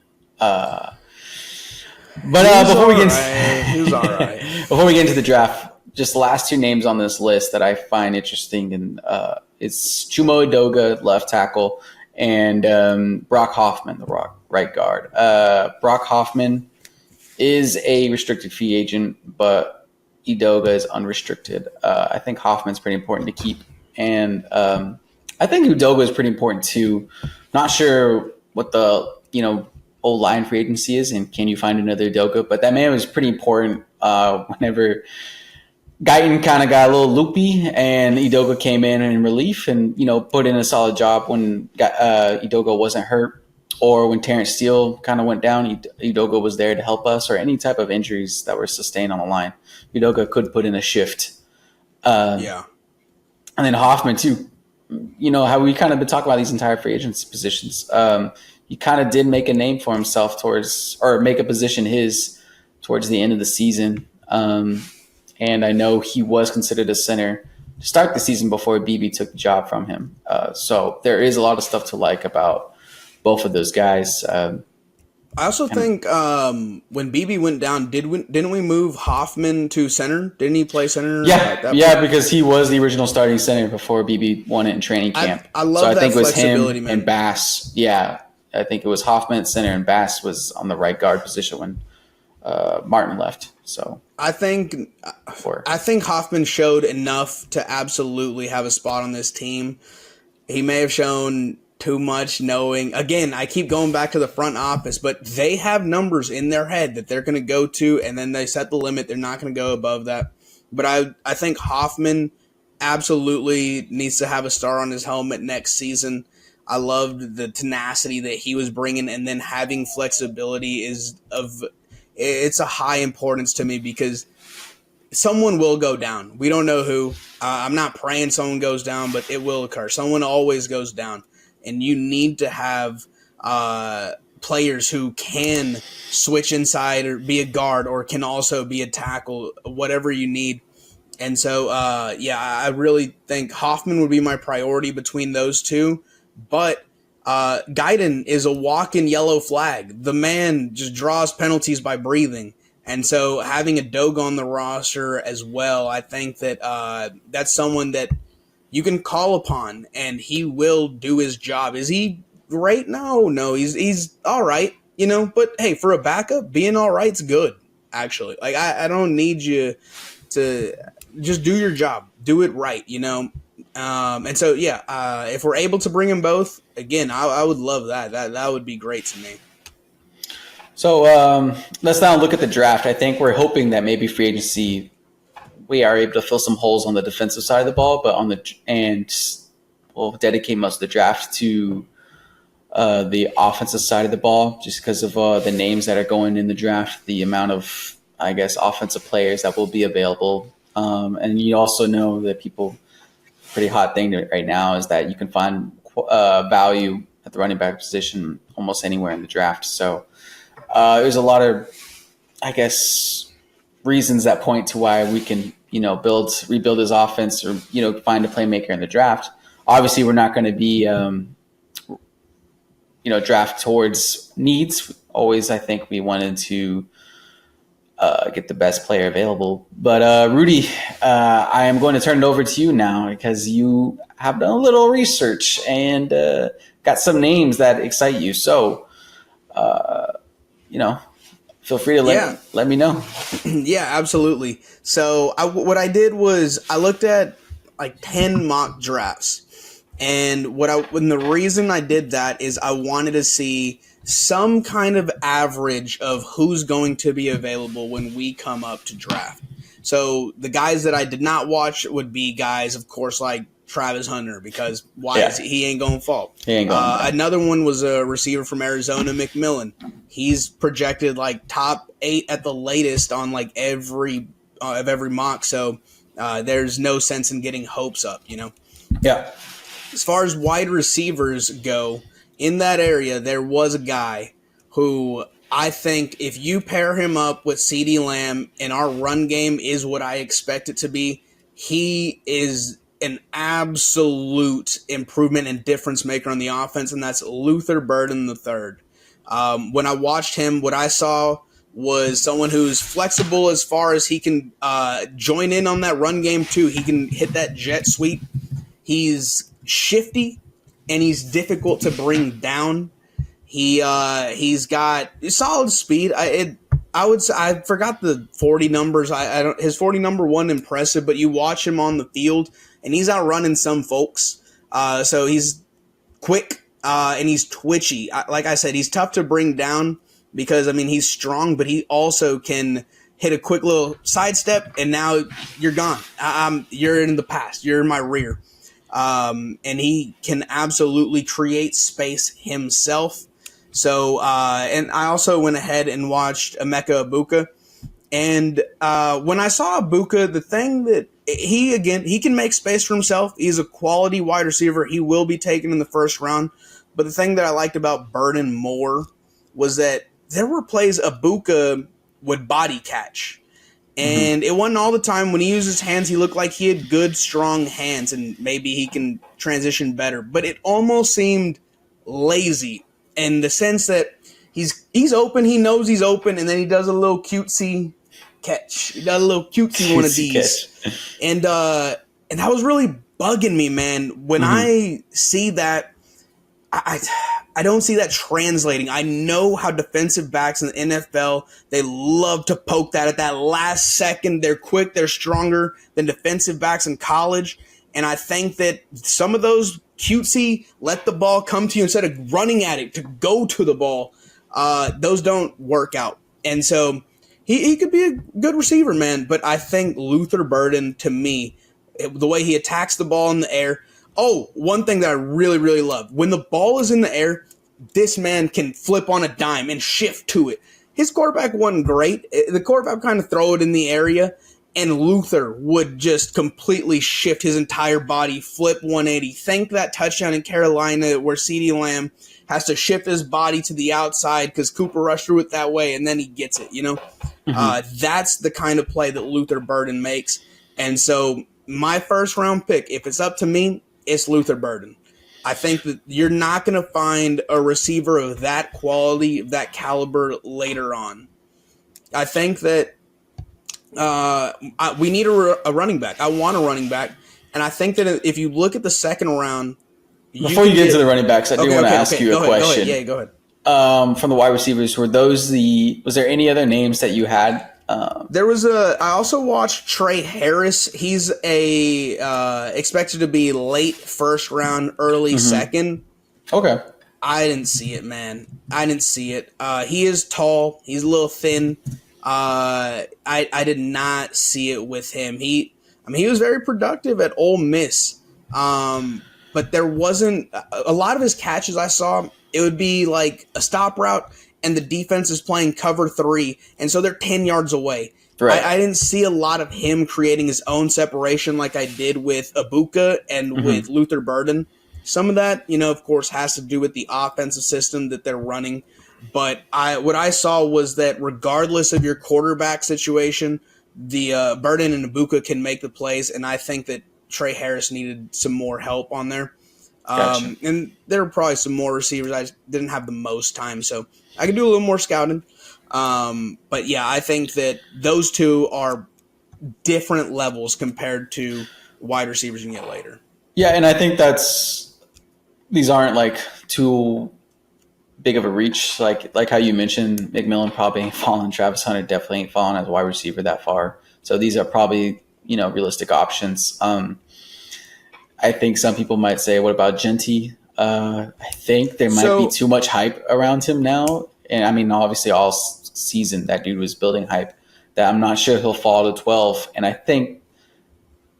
Before we get into the draft, just the last 2 names on this list that I find interesting, and it's Chumo Edoga, left tackle, and Brock Hoffman, the right guard. Brock Hoffman is a restricted free agent, but Edoga is unrestricted. I think Hoffman's pretty important to keep, and I think Edoga is pretty important too. Not sure what the old line free agency is, and can you find another Edoga? But that man was pretty important whenever Guyton kind of got a little loopy, and Edoga came in relief and put in a solid job when Edoga wasn't hurt, or when Terrence Steele kind of went down. Edoga was there to help us, or any type of injuries that were sustained on the line. Edoga could put in a shift. And then Hoffman too. How we kind of been talking about these entire free agents positions. He kind of did make a name for himself make a position his towards the end of the season. And I know he was considered a center to start the season before BB took the job from him. So there is a lot of stuff to like about both of those guys. I also think when BB went down, didn't we move Hoffman to center? Didn't he play center? Yeah, because he was the original starting center before BB won it in training camp. I love that flexibility, man. And Bass. Yeah, I think it was Hoffman at center and Bass was on the right guard position when Martin left. So I think Hoffman showed enough to absolutely have a spot on this team. He may have shown too much knowing. Again, I keep going back to the front office, but they have numbers in their head that they're going to go to, and then they set the limit. They're not going to go above that. But I think Hoffman absolutely needs to have a star on his helmet next season. I loved the tenacity that he was bringing, and then having flexibility it's a high importance to me because someone will go down. We don't know who. I'm not praying someone goes down, but it will occur. Someone always goes down. And you need to have players who can switch inside or be a guard or can also be a tackle, whatever you need. And so, I really think Hoffman would be my priority between those two. But Guyton is a walking yellow flag. The man just draws penalties by breathing. And so having a Dogue on the roster as well, I think that that's someone that you can call upon, and he will do his job. Is he great? No, he's all right, But hey, for a backup, being all right's good, actually. Like I don't need you to just do your job, do it right, And so if we're able to bring them both, again, I would love that. That would be great to me. So let's now look at the draft. I think we're hoping that maybe free agency, we are able to fill some holes on the defensive side of the ball, but we'll dedicate most of the draft to the offensive side of the ball, just because of the names that are going in the draft, the amount of, I guess, offensive players that will be available. And you also know that pretty hot thing right now is that you can find value at the running back position almost anywhere in the draft. So there's a lot of, I guess, reasons that point to why we can, rebuild his offense or, find a playmaker in the draft. Obviously, we're not going to be, draft towards needs. Always, I think we wanted to get the best player available. But Rudy, I am going to turn it over to you now because you have done a little research and got some names that excite you. So, feel free to let me know. Yeah, absolutely. So what I did was I looked at like 10 mock drafts. And the reason I did that is I wanted to see some kind of average of who's going to be available when we come up to draft. So the guys that I did not watch would be guys, of course, like Travis Hunter, because he ain't going to fall. Another one was a receiver from Arizona, McMillan. He's projected like top 8 at the latest on like every mock. So there's no sense in getting hopes up, Yeah. As far as wide receivers go, in that area, there was a guy who I think if you pair him up with CeeDee Lamb and our run game is what I expect it to be, he is an absolute improvement and difference maker on the offense, and that's Luther Burden III. When I watched him, what I saw was someone who's flexible as far as he can join in on that run game too. He can hit that jet sweep. He's shifty and he's difficult to bring down. He's got solid speed. I would say I forgot the 40 numbers. I don't. His 40 number wasn't impressive, but you watch him on the field and he's outrunning some folks. So he's quick and he's twitchy. Like I said, he's tough to bring down because he's strong, but he also can hit a quick little sidestep and now you're gone. You're in the past. You're in my rear. And he can absolutely create space himself. So, and I also went ahead and watched Emeka Egbuka. And when I saw Egbuka, the thing that he can make space for himself. He's a quality wide receiver. He will be taken in the first round. But the thing that I liked about Burden more was that there were plays Egbuka would body catch. And it wasn't all the time. When he used his hands, he looked like he had good, strong hands, and maybe he can transition better. But it almost seemed lazy in the sense that he's open, he knows he's open, and then he does a little cutesy catch. He does a little cutesy one of these. And that was really bugging me, man. When I see that, I don't see that translating. I know how defensive backs in the NFL, they love to poke that at that last second. They're quick, they're stronger than defensive backs in college. And I think that some of those cutesy, let the ball come to you instead of running at it to go to the ball, those don't work out. And so he could be a good receiver, man. But I think Luther Burden, to me, the way he attacks the ball in the air. Oh, one thing that I really, really love. When the ball is in the air, this man can flip on a dime and shift to it. His quarterback wasn't great. The quarterback would kind of throw it in the area, and Luther would just completely shift his entire body, flip 180. Think that touchdown in Carolina where CeeDee Lamb has to shift his body to the outside because Cooper rushed through it that way, and then he gets it, That's the kind of play that Luther Burden makes. And so my first round pick, if it's up to me, it's Luther Burden. I think that you're not going to find a receiver of that quality, of that caliber later on. I think that we need a running back. I want a running back. And I think that if you look at the second round... Before you get to the running backs, I do want to ask you a question. Go ahead. From the wide receivers, was there any other names that you had? I also watched Trey Harris. He's expected to be late first round, early second. Okay. I didn't see it, man. I didn't see it. He is tall. He's a little thin. I did not see it with him. He was very productive at Ole Miss. But there wasn't a lot of his catches I saw. It would be like a stop route, and the defense is playing cover 3, and so they're 10 yards away. Right. I didn't see a lot of him creating his own separation like I did with Ibuka and with Luther Burden. Some of that, of course, has to do with the offensive system that they're running. But what I saw was that regardless of your quarterback situation, the Burden and Ibuka can make the plays, and I think that Trey Harris needed some more help on there. Gotcha. And there were probably some more receivers. I just didn't have the most time, so I could do a little more scouting. But yeah, I think that those two are different levels compared to wide receivers you can get later. Yeah, and I think these aren't like too big of a reach. Like how you mentioned, McMillan probably ain't falling. Travis Hunter definitely ain't falling as a wide receiver that far. So these are probably realistic options. I think some people might say, what about Genty? I think there might be too much hype around him now. And I mean, obviously all season that dude was building hype that I'm not sure he'll fall to 12. And I think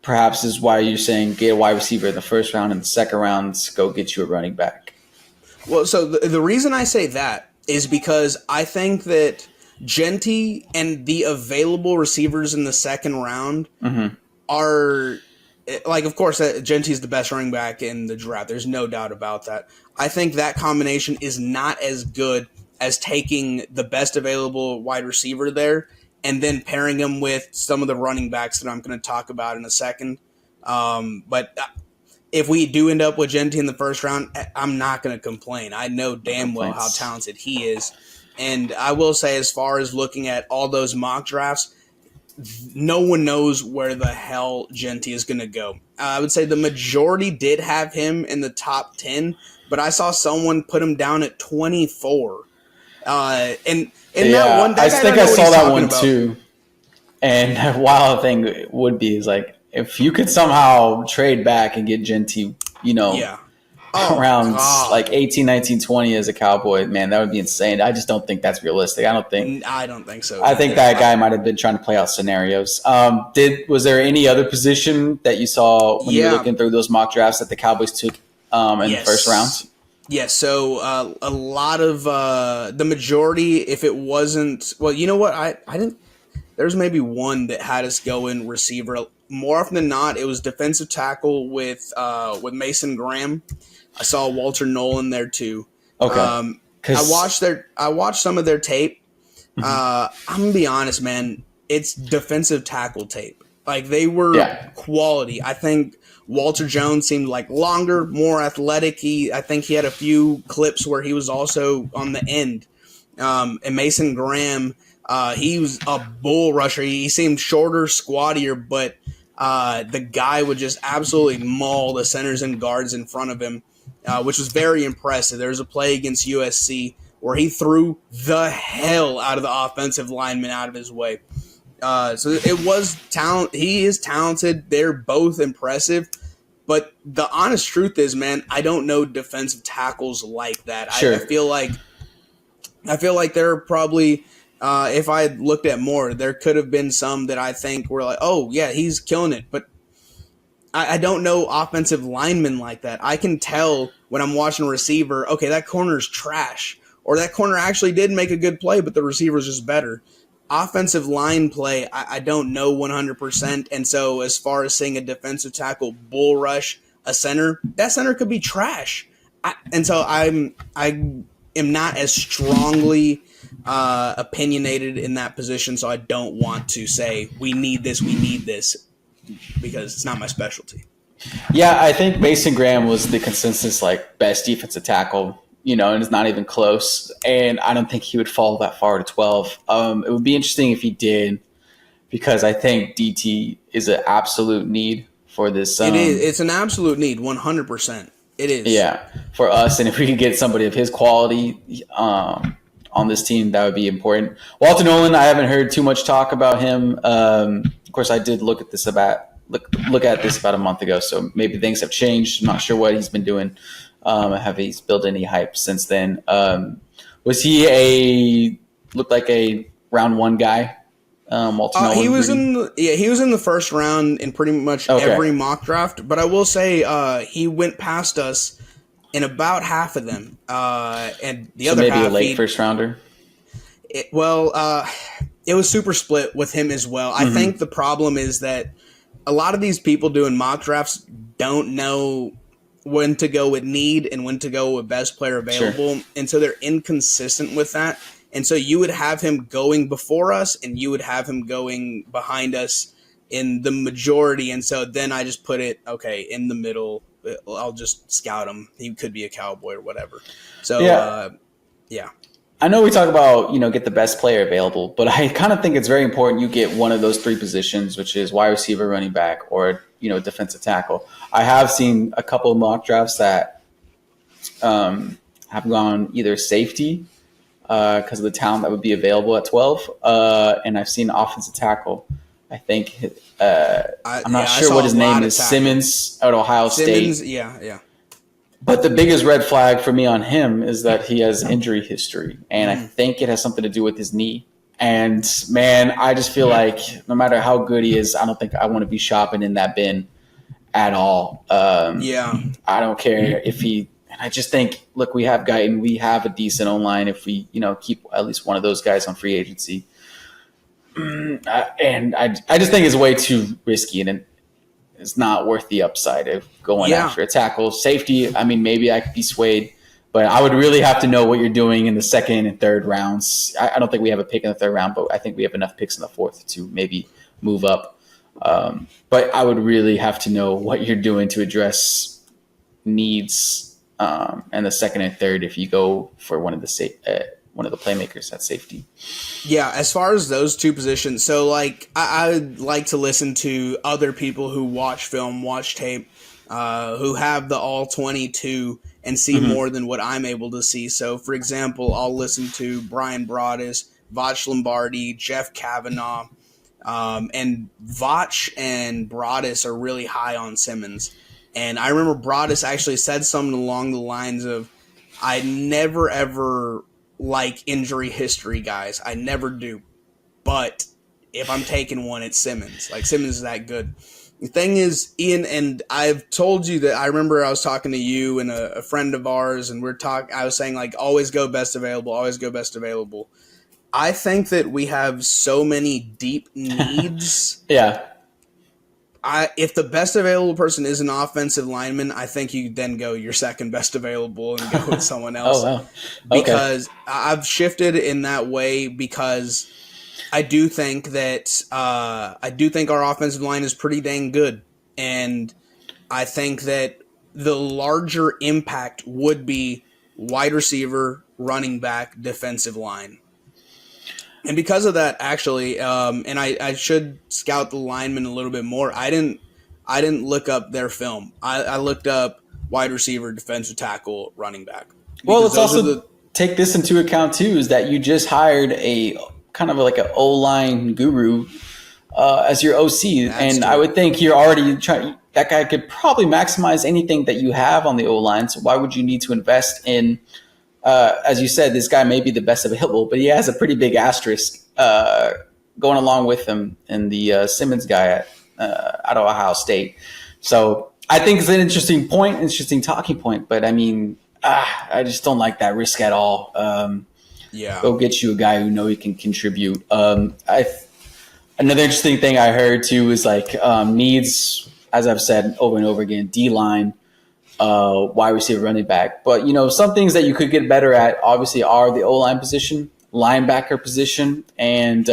perhaps is why you're saying get a wide receiver in the first round and the second round, go get you a running back. Well, so the reason I say that is because I think that Genty and the available receivers in the second round are... Like, of course, Genty's the best running back in the draft. There's no doubt about that. I think that combination is not as good as taking the best available wide receiver there and then pairing him with some of the running backs that I'm going to talk about in a second. But if we do end up with Genty in the first round, I'm not going to complain. I know damn well how talented he is. And I will say, as far as looking at all those mock drafts, no one knows where the hell Genty is going to go. I would say the majority did have him in the top 10, but I saw someone put him down at 24. That one, that I think I saw that one about. Too. And a wild thing would be is like if you could somehow trade back and get Genty, around like 18, 19, 20 as a Cowboy, man, that would be insane. I just don't think that's realistic. I don't think so. I think that guy might have been trying to play out scenarios. Was there any other position that you saw when you were looking through those mock drafts that the Cowboys took in the first round? Yes, so a lot of the majority, if it wasn't, well, you know what, I didn't. There's maybe one that had us go in receiver. More often than not, it was defensive tackle with Mason Graham. I saw Walter Nolan there too. Okay. I watched some of their tape. I'm gonna be honest, man. It's defensive tackle tape. Like they were quality. I think Walter Jones seemed like longer, more athletic. I think he had a few clips where he was also on the end. And Mason Graham, he was a bull rusher. He seemed shorter, squattier, but the guy would just absolutely maul the centers and guards in front of him, which was very impressive. There was a play against USC where he threw the hell out of the offensive lineman out of his way. So it was talent. He is talented. They're both impressive. But the honest truth is, man, I don't know defensive tackles like that. Sure. I feel like there are probably, if I had looked at more, there could have been some that I think were like, oh yeah, he's killing it. But I don't know offensive linemen like that. I can tell when I'm watching a receiver, okay, that corner's trash, or that corner actually did make a good play, but the receiver's just better. Offensive line play, I don't know 100%. And so as far as seeing a defensive tackle bull rush a center, that center could be trash. And so I am not as strongly opinionated in that position, so I don't want to say we need this, because it's not my specialty. Yeah, I think Mason Graham was the consensus like best defensive tackle, and it's not even close. And I don't think he would fall that far to 12. It would be interesting if he did, because I think DT is an absolute need for this. It is. It's an absolute need, 100%. It is. Yeah, for us. And if we could get somebody of his quality on this team, that would be important. Walter Nolan, I haven't heard too much talk about him. Of course, I did look at this about a month ago, so maybe things have changed. I'm not sure what he's been doing. Have he's built any hype since then? Was he looked like a round one guy? Walter Nolan, he was in the first round in pretty much every mock draft. But I will say he went past us in about half of them, and the other maybe half, a late first rounder. It was super split with him as well. I think the problem is that a lot of these people doing mock drafts don't know when to go with need and when to go with best player available. Sure. And so they're inconsistent with that. And so you would have him going before us and you would have him going behind us in the majority. And so then I just put it, in the middle. I'll just scout him. He could be a Cowboy or whatever. So, yeah. I know we talk about, get the best player available, but I kind of think it's very important you get one of those three positions, which is wide receiver, running back, or, defensive tackle. I have seen a couple of mock drafts that have gone either safety because of the talent that would be available at 12, and I've seen offensive tackle. I think I'm not sure what his name is. Simmons at Ohio State. Yeah. But the biggest red flag for me on him is that he has injury history, and I think it has something to do with his knee. And, man, I just feel like no matter how good he is, I don't think I want to be shopping in that bin at all. I don't care if he – and I just think, look, we have Guyton. We have a decent O-line if we, keep at least one of those guys on free agency. And I just think it's way too risky, and it's not worth the upside of going after a tackle. Safety, I mean, maybe I could be swayed, but I would really have to know what you're doing in the second and third rounds. I don't think we have a pick in the third round, but I think we have enough picks in the fourth to maybe move up. But I would really have to know what you're doing to address needs in the second and third if you go for one of the playmakers at safety. Yeah, as far as those two positions, so I would like to listen to other people who watch film, watch tape, who have the all 22 and see more than what I'm able to see. So, for example, I'll listen to Brian Broaddus, Vach Lombardi, Jeff Kavanaugh, and Vach and Broaddus are really high on Simmons. And I remember Broaddus actually said something along the lines of, I never ever like injury history guys. I never do. But if I'm taking one, it's Simmons. Like, Simmons is that good. The thing is, Ian, and I've told you that I remember I was talking to you and a friend of ours, and I was saying, always go best available, always go best available. I think that we have so many deep needs. Yeah. If the best available person is an offensive lineman, I think you then go your second best available and go with someone else. Oh, wow. Okay. Because I've shifted in that way because I do think that our offensive line is pretty dang good. And I think that the larger impact would be wide receiver, running back, defensive line. And because of that, actually, and I should scout the linemen a little bit more. I didn't look up their film. I looked up wide receiver, defensive tackle, running back. Well, let's also take this into account too, is that you just hired a kind of like an O-line guru as your OC, and I would think you're already trying. that guy could probably maximize anything that you have on the O line. So why would you need to invest in? As you said, this guy may be the best available, but he has a pretty big asterisk going along with him and the Simmons guy out of Ohio State. So I think it's an interesting point, interesting talking point. But I mean, I just don't like that risk at all. Go get you a guy who he can contribute. Another interesting thing I heard too is like needs, as I've said over and over again, D-line, wide receiver, running back. But some things that you could get better at obviously are the O-line position, linebacker position, and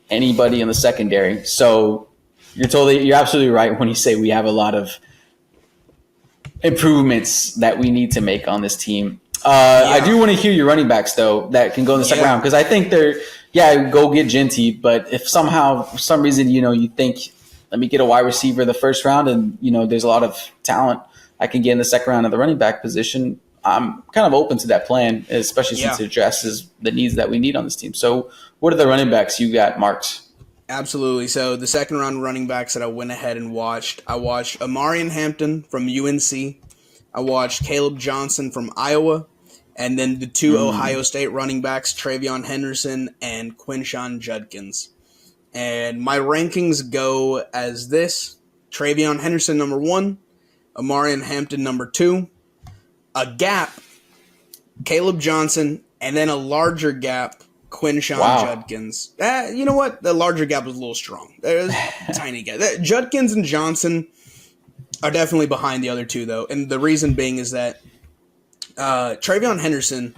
anybody in the secondary. So you're absolutely right when you say we have a lot of improvements that we need to make on this team. I do want to hear your running backs though that can go in the second round, because I think go get Genty, but if somehow for some reason you think, let me get a wide receiver the first round, and there's a lot of talent I can get in the second round of the running back position, I'm kind of open to that plan, especially since it addresses the needs that we need on this team. So what are the running backs you got marked? Absolutely. So the second round running backs that I went ahead and watched, I watched Amarian Hampton from UNC. I watched Caleb Johnson from Iowa. And then the two Ohio State running backs, Travion Henderson and Quinshon Judkins. And my rankings go as this: Travion Henderson, number 1. Amarian Hampton, number 2. A gap, Caleb Johnson. And then a larger gap, Quinshon Judkins. You know what? The larger gap was a little strong. There's a tiny gap. Judkins and Johnson are definitely behind the other two, though. And the reason being is that Travion Henderson,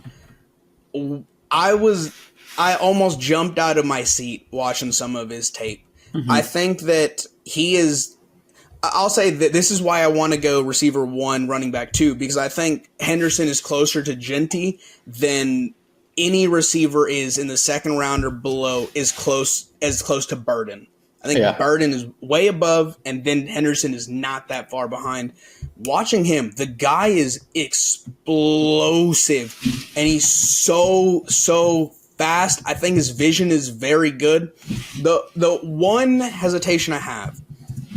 I almost jumped out of my seat watching some of his tape. Mm-hmm. I think that I'll say that this is why I want to go receiver 1, running back 2, because I think Henderson is closer to Genty than any receiver is in the second round or below, as close to Burden. I think Burden is way above, and then Henderson is not that far behind. Watching him, the guy is explosive, and he's so fast. I think his vision is very good. The one hesitation I have,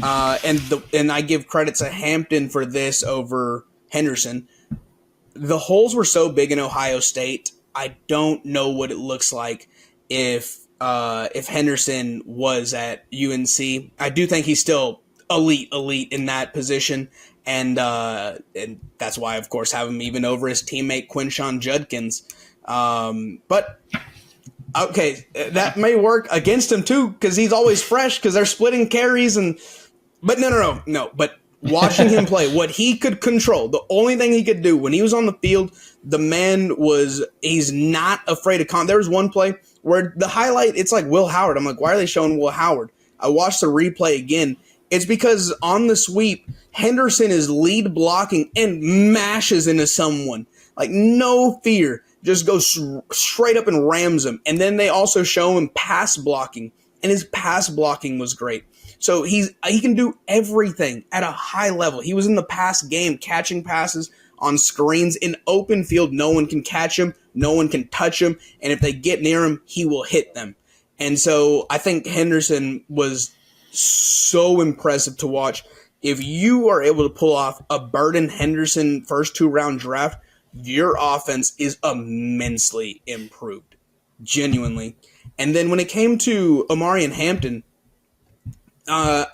and I give credit to Hampton for this over Henderson, the holes were so big in Ohio State, I don't know what it looks like if Henderson was at UNC. I do think he's still elite in that position, and that's why, of course, have him even over his teammate Quinshon Judkins. But okay, that may work against him too, because he's always fresh, because they're splitting carries But no. But watching him play, what he could control, the only thing he could do when he was on the field, the man he's not afraid of there was one play where the highlight, it's like Will Howard. I'm like, why are they showing Will Howard? I watched the replay again. It's because on the sweep, Henderson is lead blocking and mashes into someone. Like, no fear. Just goes straight up and rams him. And then they also show him pass blocking, and his pass blocking was great. So he can do everything at a high level. He was in the pass game, catching passes on screens in open field. No one can catch him. No one can touch him. And if they get near him, he will hit them. And so I think Henderson was so impressive to watch. If you are able to pull off a Burden Henderson first 2-round draft, your offense is immensely improved. Genuinely. And then when it came to Amarian Hampton, Vach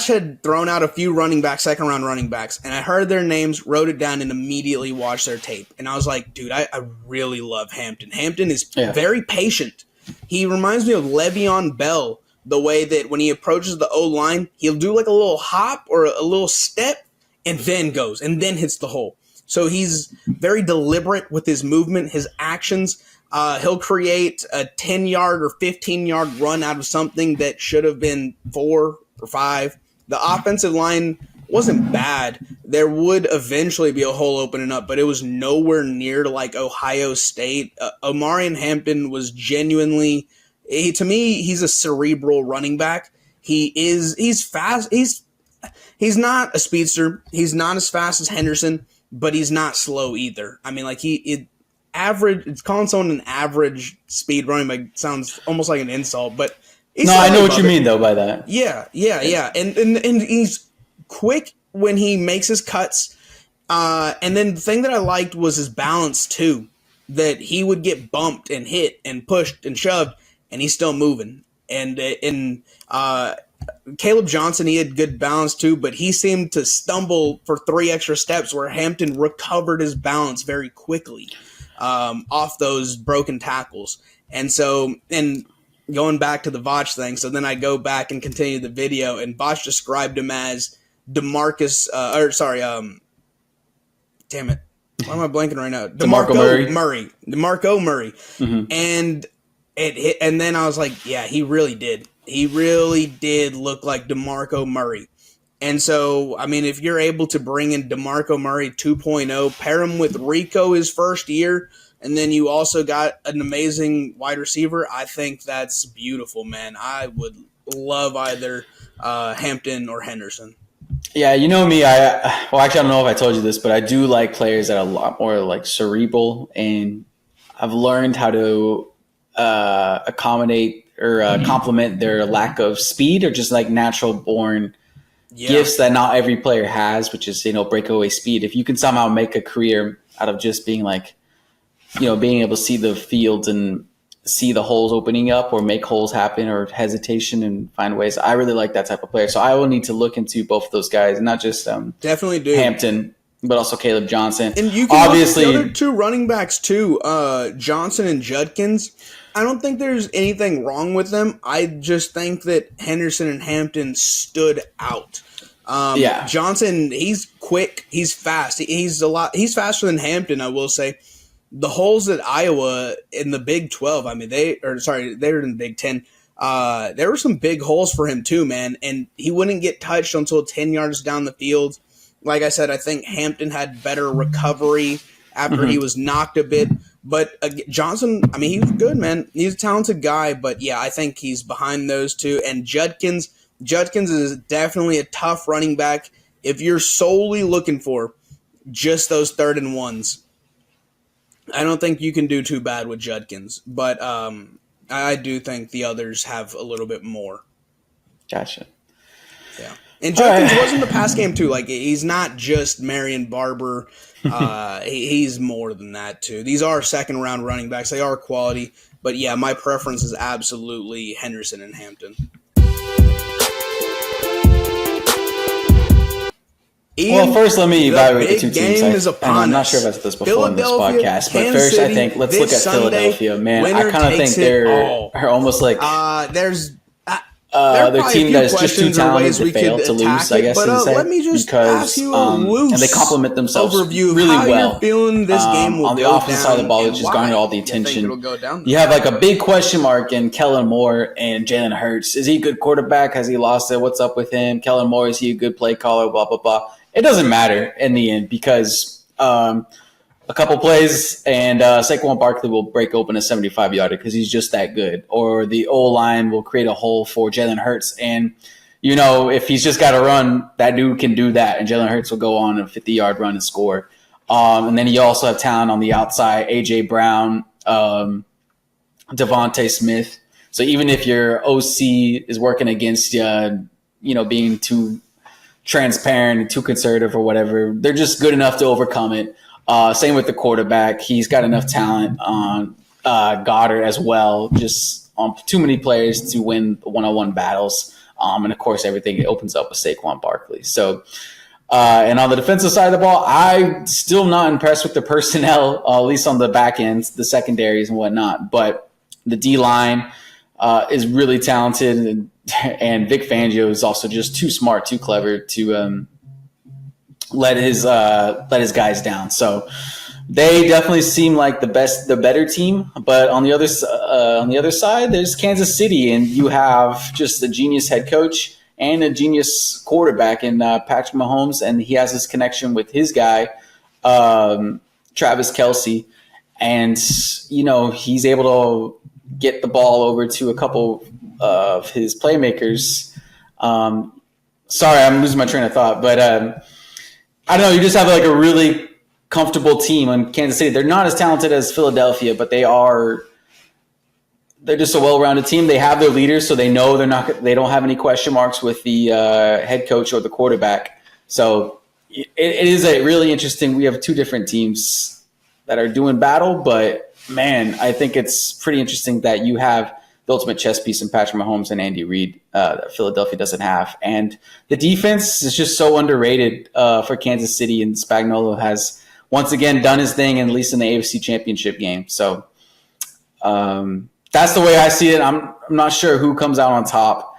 had thrown out a few second round running backs, and I heard their names, wrote it down, and immediately watched their tape. And I was like, dude, I really love Hampton. Hampton is very patient. He reminds me of Le'Veon Bell, the way that when he approaches the O-line, he'll do like a little hop or a little step and then goes and then hits the hole. So he's very deliberate with his movement, his actions. He'll create a 10-yard or 15-yard run out of something that should have been 4 or 5. The offensive line wasn't bad. There would eventually be a hole opening up, but it was nowhere near like Ohio State. Amarian Hampton was genuinely, to me, he's a cerebral running back. He's fast. He's not a speedster. He's not as fast as Henderson, but he's not slow either. I mean, like average. It's calling someone an average speed running back sounds almost like an insult, but No, I know what you mean though by that. Yeah. And he's quick when he makes his cuts. And then the thing that I liked was his balance too. That he would get bumped and hit and pushed and shoved, and he's still moving. And Caleb Johnson, he had good balance too, but he seemed to stumble for 3 extra steps where Hampton recovered his balance very quickly off those broken tackles. And so, and going back to the Vach thing, so then I go back and continue the video, and Vach described him as damn it. Why am I blanking right now? DeMarco Murray. DeMarco Murray. Mm-hmm. And it hit, and then I was like, yeah, he really did. He really did look like DeMarco Murray. And so, I mean, if you're able to bring in DeMarco Murray 2.0, pair him with Rico his first year, and then you also got an amazing wide receiver, I think that's beautiful, man. I would love either Hampton or Henderson. Yeah, you know me. Actually, I don't know if I told you this, but I do like players that are a lot more like cerebral, and I've learned how to accommodate or complement their lack of speed or just like natural born gifts that not every player has, which is, breakaway speed. If you can somehow make a career out of just being like, being able to see the field and see the holes opening up or make holes happen or hesitation and find ways. I really like that type of player. So I will need to look into both of those guys, not just definitely do Hampton, but also Caleb Johnson. And you can obviously look at the other 2 running backs too, Johnson and Judkins. I don't think there's anything wrong with them. I just think that Henderson and Hampton stood out. Johnson, he's quick, he's fast, he's faster than Hampton, I will say. The holes at Iowa in the Big 12, I mean, they were in the Big 10. There were some big holes for him too, man, and he wouldn't get touched until 10 yards down the field. Like I said, I think Hampton had better recovery after he was knocked a bit. But Johnson, I mean, he was good, man. He's a talented guy, but yeah, I think he's behind those 2. And Judkins is definitely a tough running back. If you're solely looking for just those 3rd and 1s, I don't think you can do too bad with Judkins. But I do think the others have a little bit more. Gotcha. Yeah. And Judkins was in the pass game too. Like, he's not just Marion Barber. He's more than that too. These are 2nd round running backs. They are quality. But yeah, my preference is absolutely Henderson and Hampton. Ian, well, first let me evaluate the 2 teams. I'm not us. Sure if I said this before in this podcast, but first I think let's look at Philadelphia. Man, I kind of think they're almost like their team that is just too talented to fail to lose, I guess, let me just ask you a loose and they complement themselves overview really how well. You're feeling this game will on the go offensive side of the ball, which is garnering all the attention. You have like a big question mark in Kellen Moore and Jalen Hurts. Is he a good quarterback? Has he lost it? What's up with him? Kellen Moore, is he a good play caller? Blah, blah, blah. It doesn't matter in the end because a couple plays and Saquon Barkley will break open a 75-yarder because he's just that good. Or the O-line will create a hole for Jalen Hurts. And, if he's just got to run, that dude can do that. And Jalen Hurts will go on a 50-yard run and score. And then you also have talent on the outside, A.J. Brown, Devontae Smith. So even if your OC is working against you, being too transparent and too conservative or whatever, they're just good enough to overcome it. Same with the quarterback. He's got enough talent on Goddard as well, just on too many players to win one-on-one battles. And, of course, everything opens up with Saquon Barkley. So, and on the defensive side of the ball, I'm still not impressed with the personnel, at least on the back ends, the secondaries and whatnot. But the D-line is really talented, and Vic Fangio is also just too smart, too clever to let his guys down. So they definitely seem like the better team. But on the other side, there's Kansas City, and you have just a genius head coach and a genius quarterback in Patrick Mahomes, and he has this connection with his guy, Travis Kelce, and he's able to get the ball over to a couple of his playmakers. Sorry, I'm losing my train of thought, but I don't know. You just have like a really comfortable team in Kansas City. They're not as talented as Philadelphia, but they are they're just a well-rounded team. They have their leaders, so they know they don't have any question marks with the head coach or the quarterback. So it is a really interesting. We have two different teams that are doing battle, but man, I think it's pretty interesting that you have the ultimate chess piece in Patrick Mahomes and Andy Reid that Philadelphia doesn't have. And the defense is just so underrated for Kansas City, and Spagnuolo has once again done his thing, at least in the AFC Championship game. So that's the way I see it. I'm not sure who comes out on top.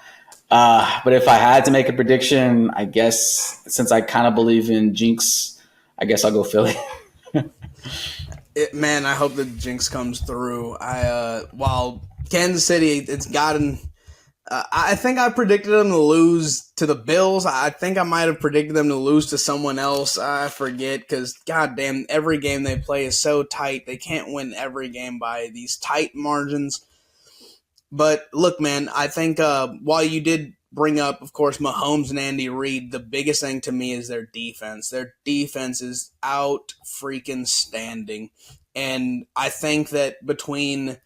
But if I had to make a prediction, I guess since I kind of believe in jinx, I guess I'll go Philly. Man, I hope the jinx comes through. While Kansas City, it's gotten. I think I predicted them to lose to the Bills. I think I might have predicted them to lose to someone else. I forget because, goddamn, every game they play is so tight. They can't win every game by these tight margins. But look, man, I think while you did bring up, of course, Mahomes and Andy Reid, the biggest thing to me is their defense. Their defense is out freaking standing. And I think that between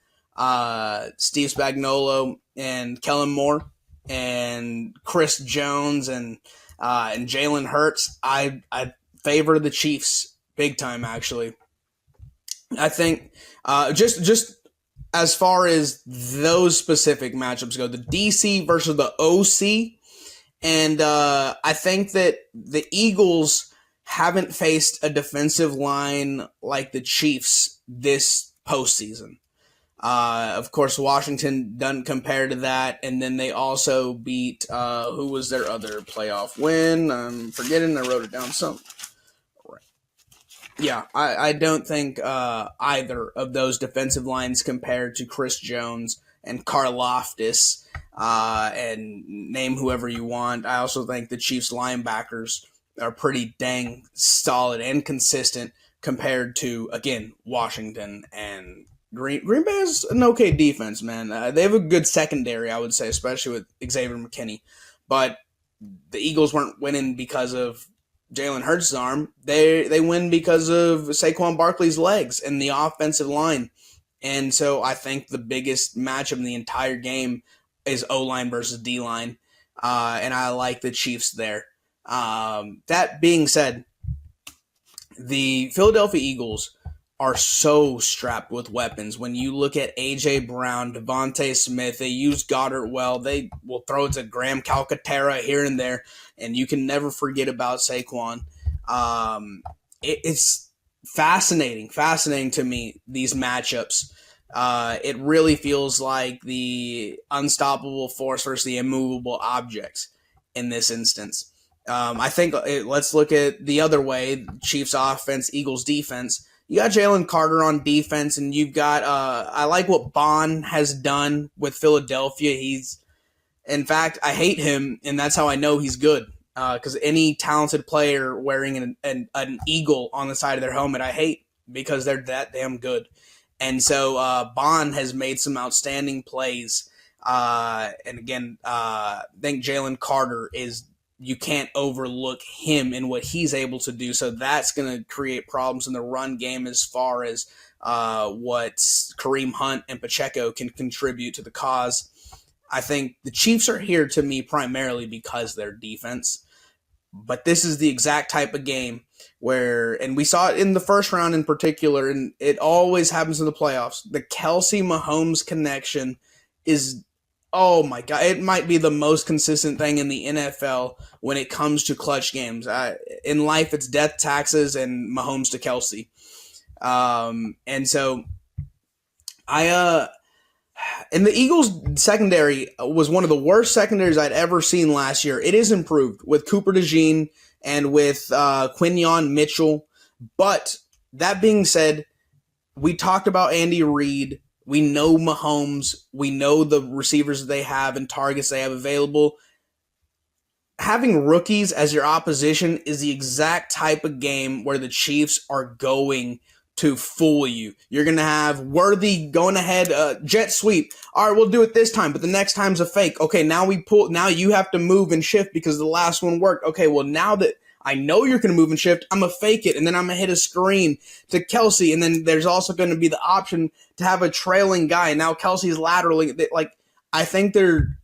Steve Spagnuolo and Kellen Moore and Chris Jones and Jalen Hurts, I favor the Chiefs big time, actually. I think just as far as those specific matchups go, the DC versus the OC, and I think that the Eagles haven't faced a defensive line like the Chiefs this postseason. Of course, Washington doesn't compare to that, and then they also beat, who was their other playoff win? I'm forgetting, I wrote it down somewhere. Yeah, I don't think either of those defensive lines compared to Chris Jones and Karlaftis, and name whoever you want. I also think the Chiefs linebackers are pretty dang solid and consistent compared to, again, Washington and Green Bay is an okay defense, man. They have a good secondary, I would say, especially with Xavier McKinney. But the Eagles weren't winning because of Jalen Hurts' arm. They win because of Saquon Barkley's legs and the offensive line. And so I think the biggest matchup in the entire game is O-line versus D-line. And I like the Chiefs there. That being said, the Philadelphia Eagles are so strapped with weapons. When you look at A.J. Brown, Devontae Smith, they use Goddard well. They will throw it to Graham Calcaterra here and there, and you can never forget about Saquon. It's fascinating to me, these matchups. It really feels like the unstoppable force versus the immovable objects in this instance. I think let's look at the other way, Chiefs offense, Eagles defense. You got Jalen Carter on defense, and you've got I like what Bond has done with Philadelphia. In fact, I hate him, and that's how I know he's good. Because any talented player wearing an eagle on the side of their helmet, I hate, because they're that damn good. And so Bond has made some outstanding plays. And again, I think Jalen Carter is. You can't overlook him and what he's able to do. So that's going to create problems in the run game as far as what Kareem Hunt and Pacheco can contribute to the cause. I think the Chiefs are here to me primarily because their defense. But this is the exact type of game where, and we saw it in the first round in particular, and it always happens in the playoffs. The Kelsey-Mahomes connection is, oh my God, it might be the most consistent thing in the NFL when it comes to clutch games. In life, it's death, taxes, and Mahomes to Kelsey. And so and the Eagles secondary was one of the worst secondaries I'd ever seen last year. It is improved with Cooper DeJean and with Quinyon Mitchell. But that being said, we talked about Andy Reid. We know Mahomes. We know the receivers they have and targets they have available. Having rookies as your opposition is the exact type of game where the Chiefs are going to fool you. You're going to have Worthy going ahead, jet sweep. All right, we'll do it this time, but the next time's a fake. Okay, now you have to move and shift because the last one worked. Okay, well, now that I know you're going to move and shift. I'm going to fake it, and then I'm going to hit a screen to Kelsey, and then there's also going to be the option to have a trailing guy. Now Kelsey's laterally. Like, I think they're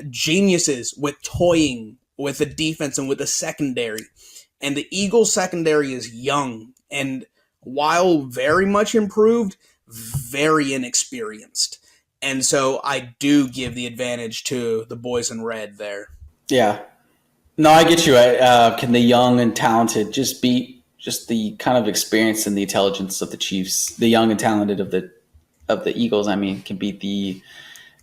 geniuses with toying with the defense and with the secondary. And the Eagles secondary is young, and while very much improved, very inexperienced. And so I do give the advantage to the boys in red there. Yeah. No, I get you. Can the young and talented just beat just the kind of experience and the intelligence of the Chiefs? The young and talented of the Eagles, I mean, can beat the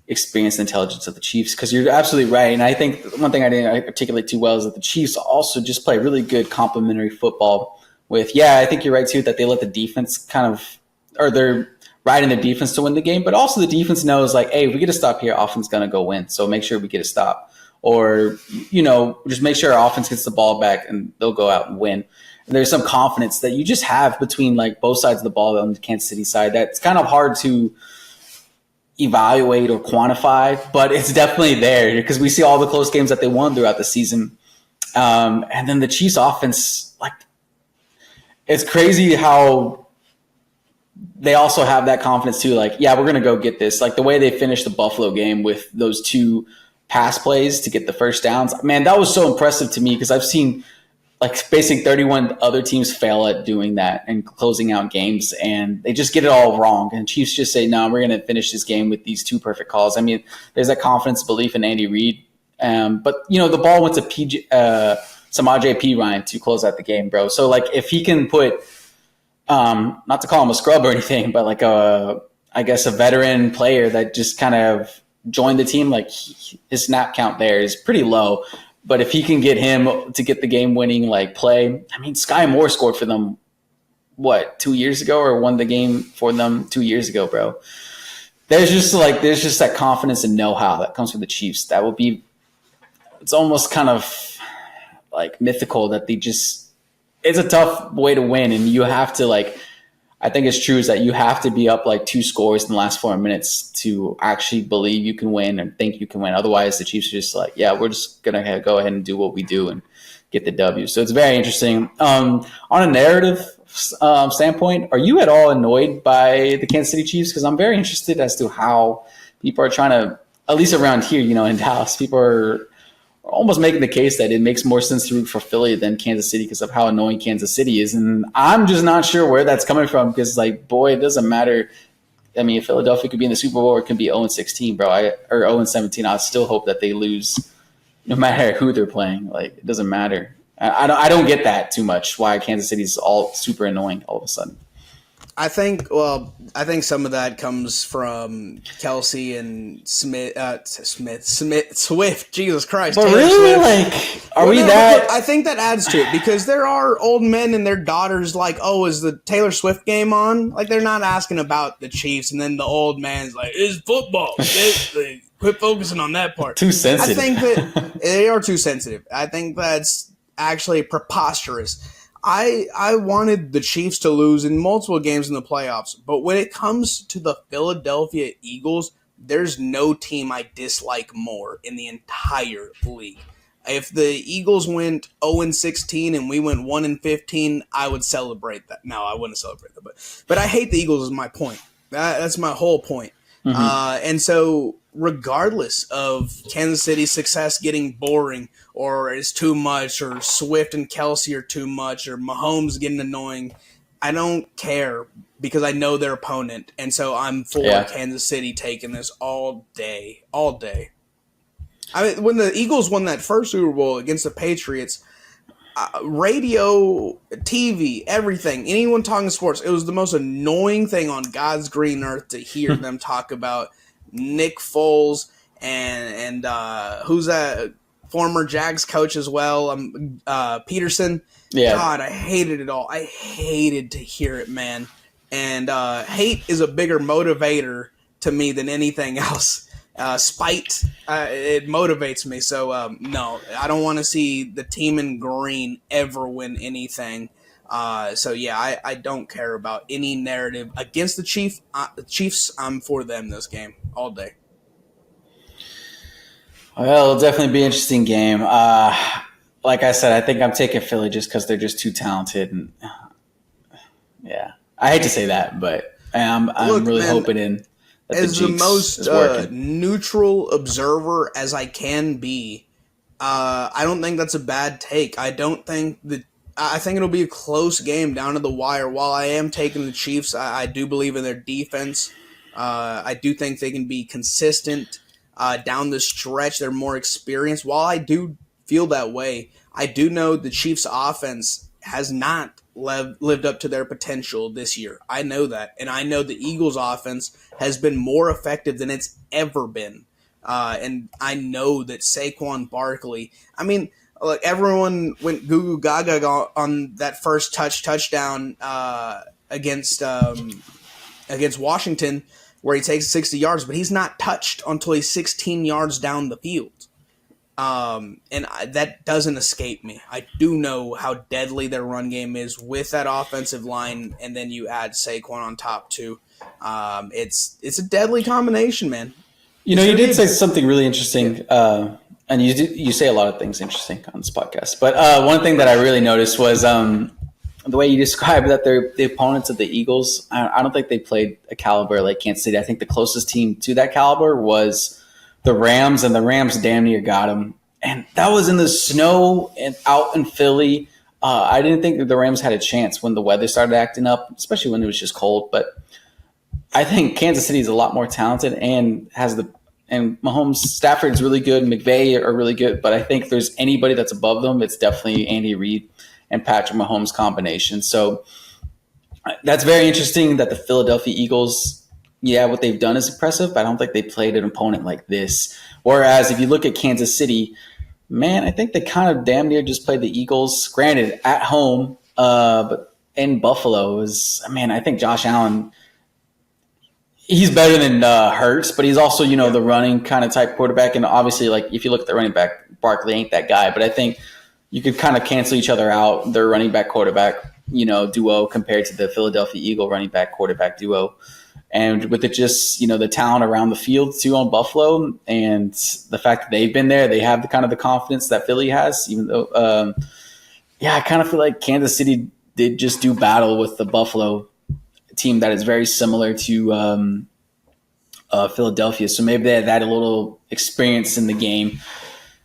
experience and intelligence of the Chiefs, because you're absolutely right. And I think one thing I didn't articulate too well is that the Chiefs also just play really good complementary football with, I think you're right too, that they let the defense kind of, or they're riding the defense to win the game, but also the defense knows like, hey, if we get a stop here, offense going to go win. So make sure we get a stop, or, just make sure our offense gets the ball back and they'll go out and win. And there's some confidence that you just have between like both sides of the ball on the Kansas City side. That's kind of hard to evaluate or quantify, but it's definitely there because we see all the close games that they won throughout the season. And then the Chiefs offense, like, it's crazy how they also have that confidence too. Like, we're going to go get this. Like the way they finished the Buffalo game with those 2 pass plays to get the first downs, man, that was so impressive to me because I've seen like basically 31 other teams fail at doing that and closing out games, and they just get it all wrong. And Chiefs just say, no, we're going to finish this game with these 2 perfect calls. I mean, there's that confidence, belief in Andy Reid. But, the ball went to Samaje Perine to close out the game, bro. So, like, if he can put, not to call him a scrub or anything, but like I guess a veteran player that just kind of joined the team, like his snap count there is pretty low. But if he can get him to get the game-winning like play, I mean, Sky Moore scored for them, 2 years ago, or won the game for them 2 years ago, bro. There's just that confidence and know-how that comes from the Chiefs. That will be, it's almost kind of like mythical that it's a tough way to win, and you have to like. I think it's true is that you have to be up like 2 scores in the last 4 minutes to actually believe you can win and think you can win. Otherwise, the Chiefs are just like, we're just going to go ahead and do what we do and get the W. So it's very interesting. On a narrative standpoint, are you at all annoyed by the Kansas City Chiefs? Because I'm very interested as to how people are trying to, at least around here, in Dallas, people are almost making the case that it makes more sense to root for Philly than Kansas City because of how annoying Kansas City is. And I'm just not sure where that's coming from because, like, boy, it doesn't matter. I mean, if Philadelphia could be in the Super Bowl or it could be 0-16, bro, or 0-17, I still hope that they lose no matter who they're playing. Like, it doesn't matter. I don't get that too much, why Kansas City's all super annoying all of a sudden. I think some of that comes from Kelsey and Swift. Jesus Christ! But Taylor really, Swift. like, are we that? I think that adds to it because there are old men and their daughters like, oh, is the Taylor Swift game on? Like, they're not asking about the Chiefs, and then the old man's like, it's football. Quit focusing on that part. Too sensitive. I think that they are too sensitive. I think that's actually preposterous. I wanted the Chiefs to lose in multiple games in the playoffs, but when it comes to the Philadelphia Eagles, there's no team I dislike more in the entire league. If the Eagles went 0-16 and we went 1-15, I would celebrate that. No, I wouldn't celebrate that, but I hate the Eagles is my point. That's my whole point. Mm-hmm. And so regardless of Kansas City's success getting boring or is too much or Swift and Kelsey are too much or Mahomes getting annoying, I don't care because I know their opponent. And so I'm for Kansas City taking this all day. I mean, when the Eagles won that first Super Bowl against the Patriots, radio, TV, everything, anyone talking sports, it was the most annoying thing on God's green earth to hear them talk about Nick Foles and who's that former Jags coach as well, Peterson. Yeah. God, I hated it all. I hated to hear it, man. And hate is a bigger motivator to me than anything else. Spite, it motivates me. So, no, I don't want to see the team in green ever win anything. I don't care about any narrative against the Chiefs. I'm for them this game all day. Well, it'll definitely be an interesting game. like I said, I think I'm taking Philly just because they're just too talented. And yeah, I hate to say that, but I'm Look, really man, hoping in that the as the jinx most is working. neutral observer as I can be, I don't think that's a bad take. I think it'll be a close game down to the wire. While I am taking the Chiefs, I do believe in their defense. I do think they can be consistent down the stretch. They're more experienced. While I do feel that way, I do know the Chiefs' offense has not lived up to their potential this year. I know that. And I know the Eagles' offense has been more effective than it's ever been. And I know that Saquon Barkley, I mean, look, everyone went goo goo gaga on that first touchdown against Washington, where he takes 60 yards, but he's not touched until he's 16 yards down the field. That doesn't escape me. I do know how deadly their run game is with that offensive line, and then you add Saquon on top too. It's a deadly combination, man. You know, you did say something really interesting, and you say a lot of things interesting on this podcast. But one thing that I really noticed was the way you described that they're the opponents of the Eagles. I don't think they played a caliber like Kansas City. I think the closest team to that caliber was the Rams, and the Rams damn near got them. And that was in the snow and out in Philly. I didn't think that the Rams had a chance when the weather started acting up, especially when it was just cold. But I think Kansas City is a lot more talented and Mahomes, Stafford's really good, McVay are really good, but I think if there's anybody that's above them, it's definitely Andy Reid and Patrick Mahomes combination. So that's very interesting that the Philadelphia Eagles, yeah, what they've done is impressive, but I don't think they played an opponent like this. Whereas if you look at Kansas City, man, I think they kind of damn near just played the Eagles, granted at home, but in Buffalo I think Josh Allen, he's better than Hurts, but he's also, the running kind of type quarterback. And obviously, like, if you look at the running back, Barkley ain't that guy. But I think you could kind of cancel each other out, their running back quarterback, duo compared to the Philadelphia Eagle running back quarterback duo. And with it just, the talent around the field too on Buffalo and the fact that they've been there, they have the kind of the confidence that Philly has, even though, I kind of feel like Kansas City did just do battle with the Buffalo team that is very similar to Philadelphia. So maybe they had that a little experience in the game.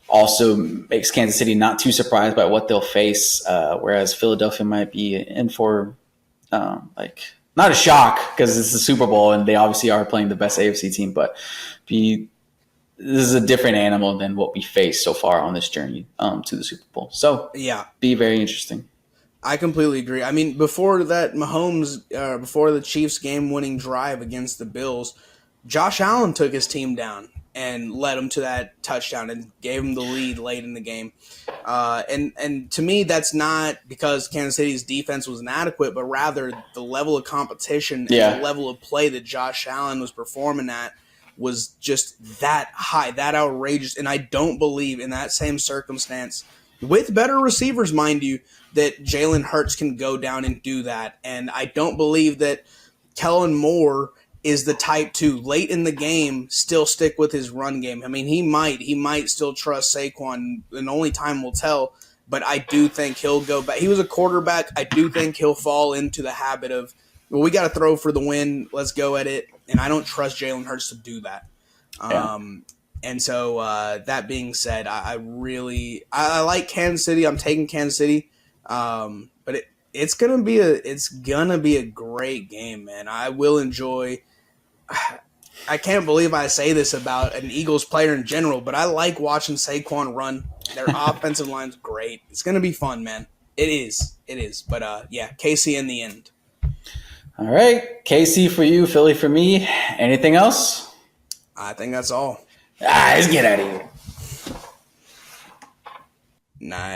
Also makes Kansas City not too surprised by what they'll face, whereas Philadelphia might be in for not a shock because it's the Super Bowl and they obviously are playing the best AFC team, but this is a different animal than what we faced so far on this journey to the Super Bowl. So yeah, be very interesting. I completely agree. I mean, before that before the Chiefs game-winning drive against the Bills, Josh Allen took his team down and led them to that touchdown and gave them the lead late in the game. And to me, that's not because Kansas City's defense was inadequate, but rather the level of competition and the level of play that Josh Allen was performing at was just that high, that outrageous. And I don't believe in that same circumstance, with better receivers, mind you, that Jalen Hurts can go down and do that. And I don't believe that Kellen Moore is the type to, late in the game, still stick with his run game. I mean, he might still trust Saquon, and only time will tell, but I do think he'll go back. He was a quarterback. I do think he'll fall into the habit of, well, we got to throw for the win. Let's go at it. And I don't trust Jalen Hurts to do that. Yeah. And so that being said, I like Kansas City. I'm taking Kansas City. But it's gonna be a great game, man. I will enjoy. I can't believe I say this about an Eagles player in general, but I like watching Saquon run. Their offensive line's great. It's gonna be fun, man. It is. But KC in the end. All right, KC for you, Philly for me. Anything else? I think that's all. Let's get out of here. Nice.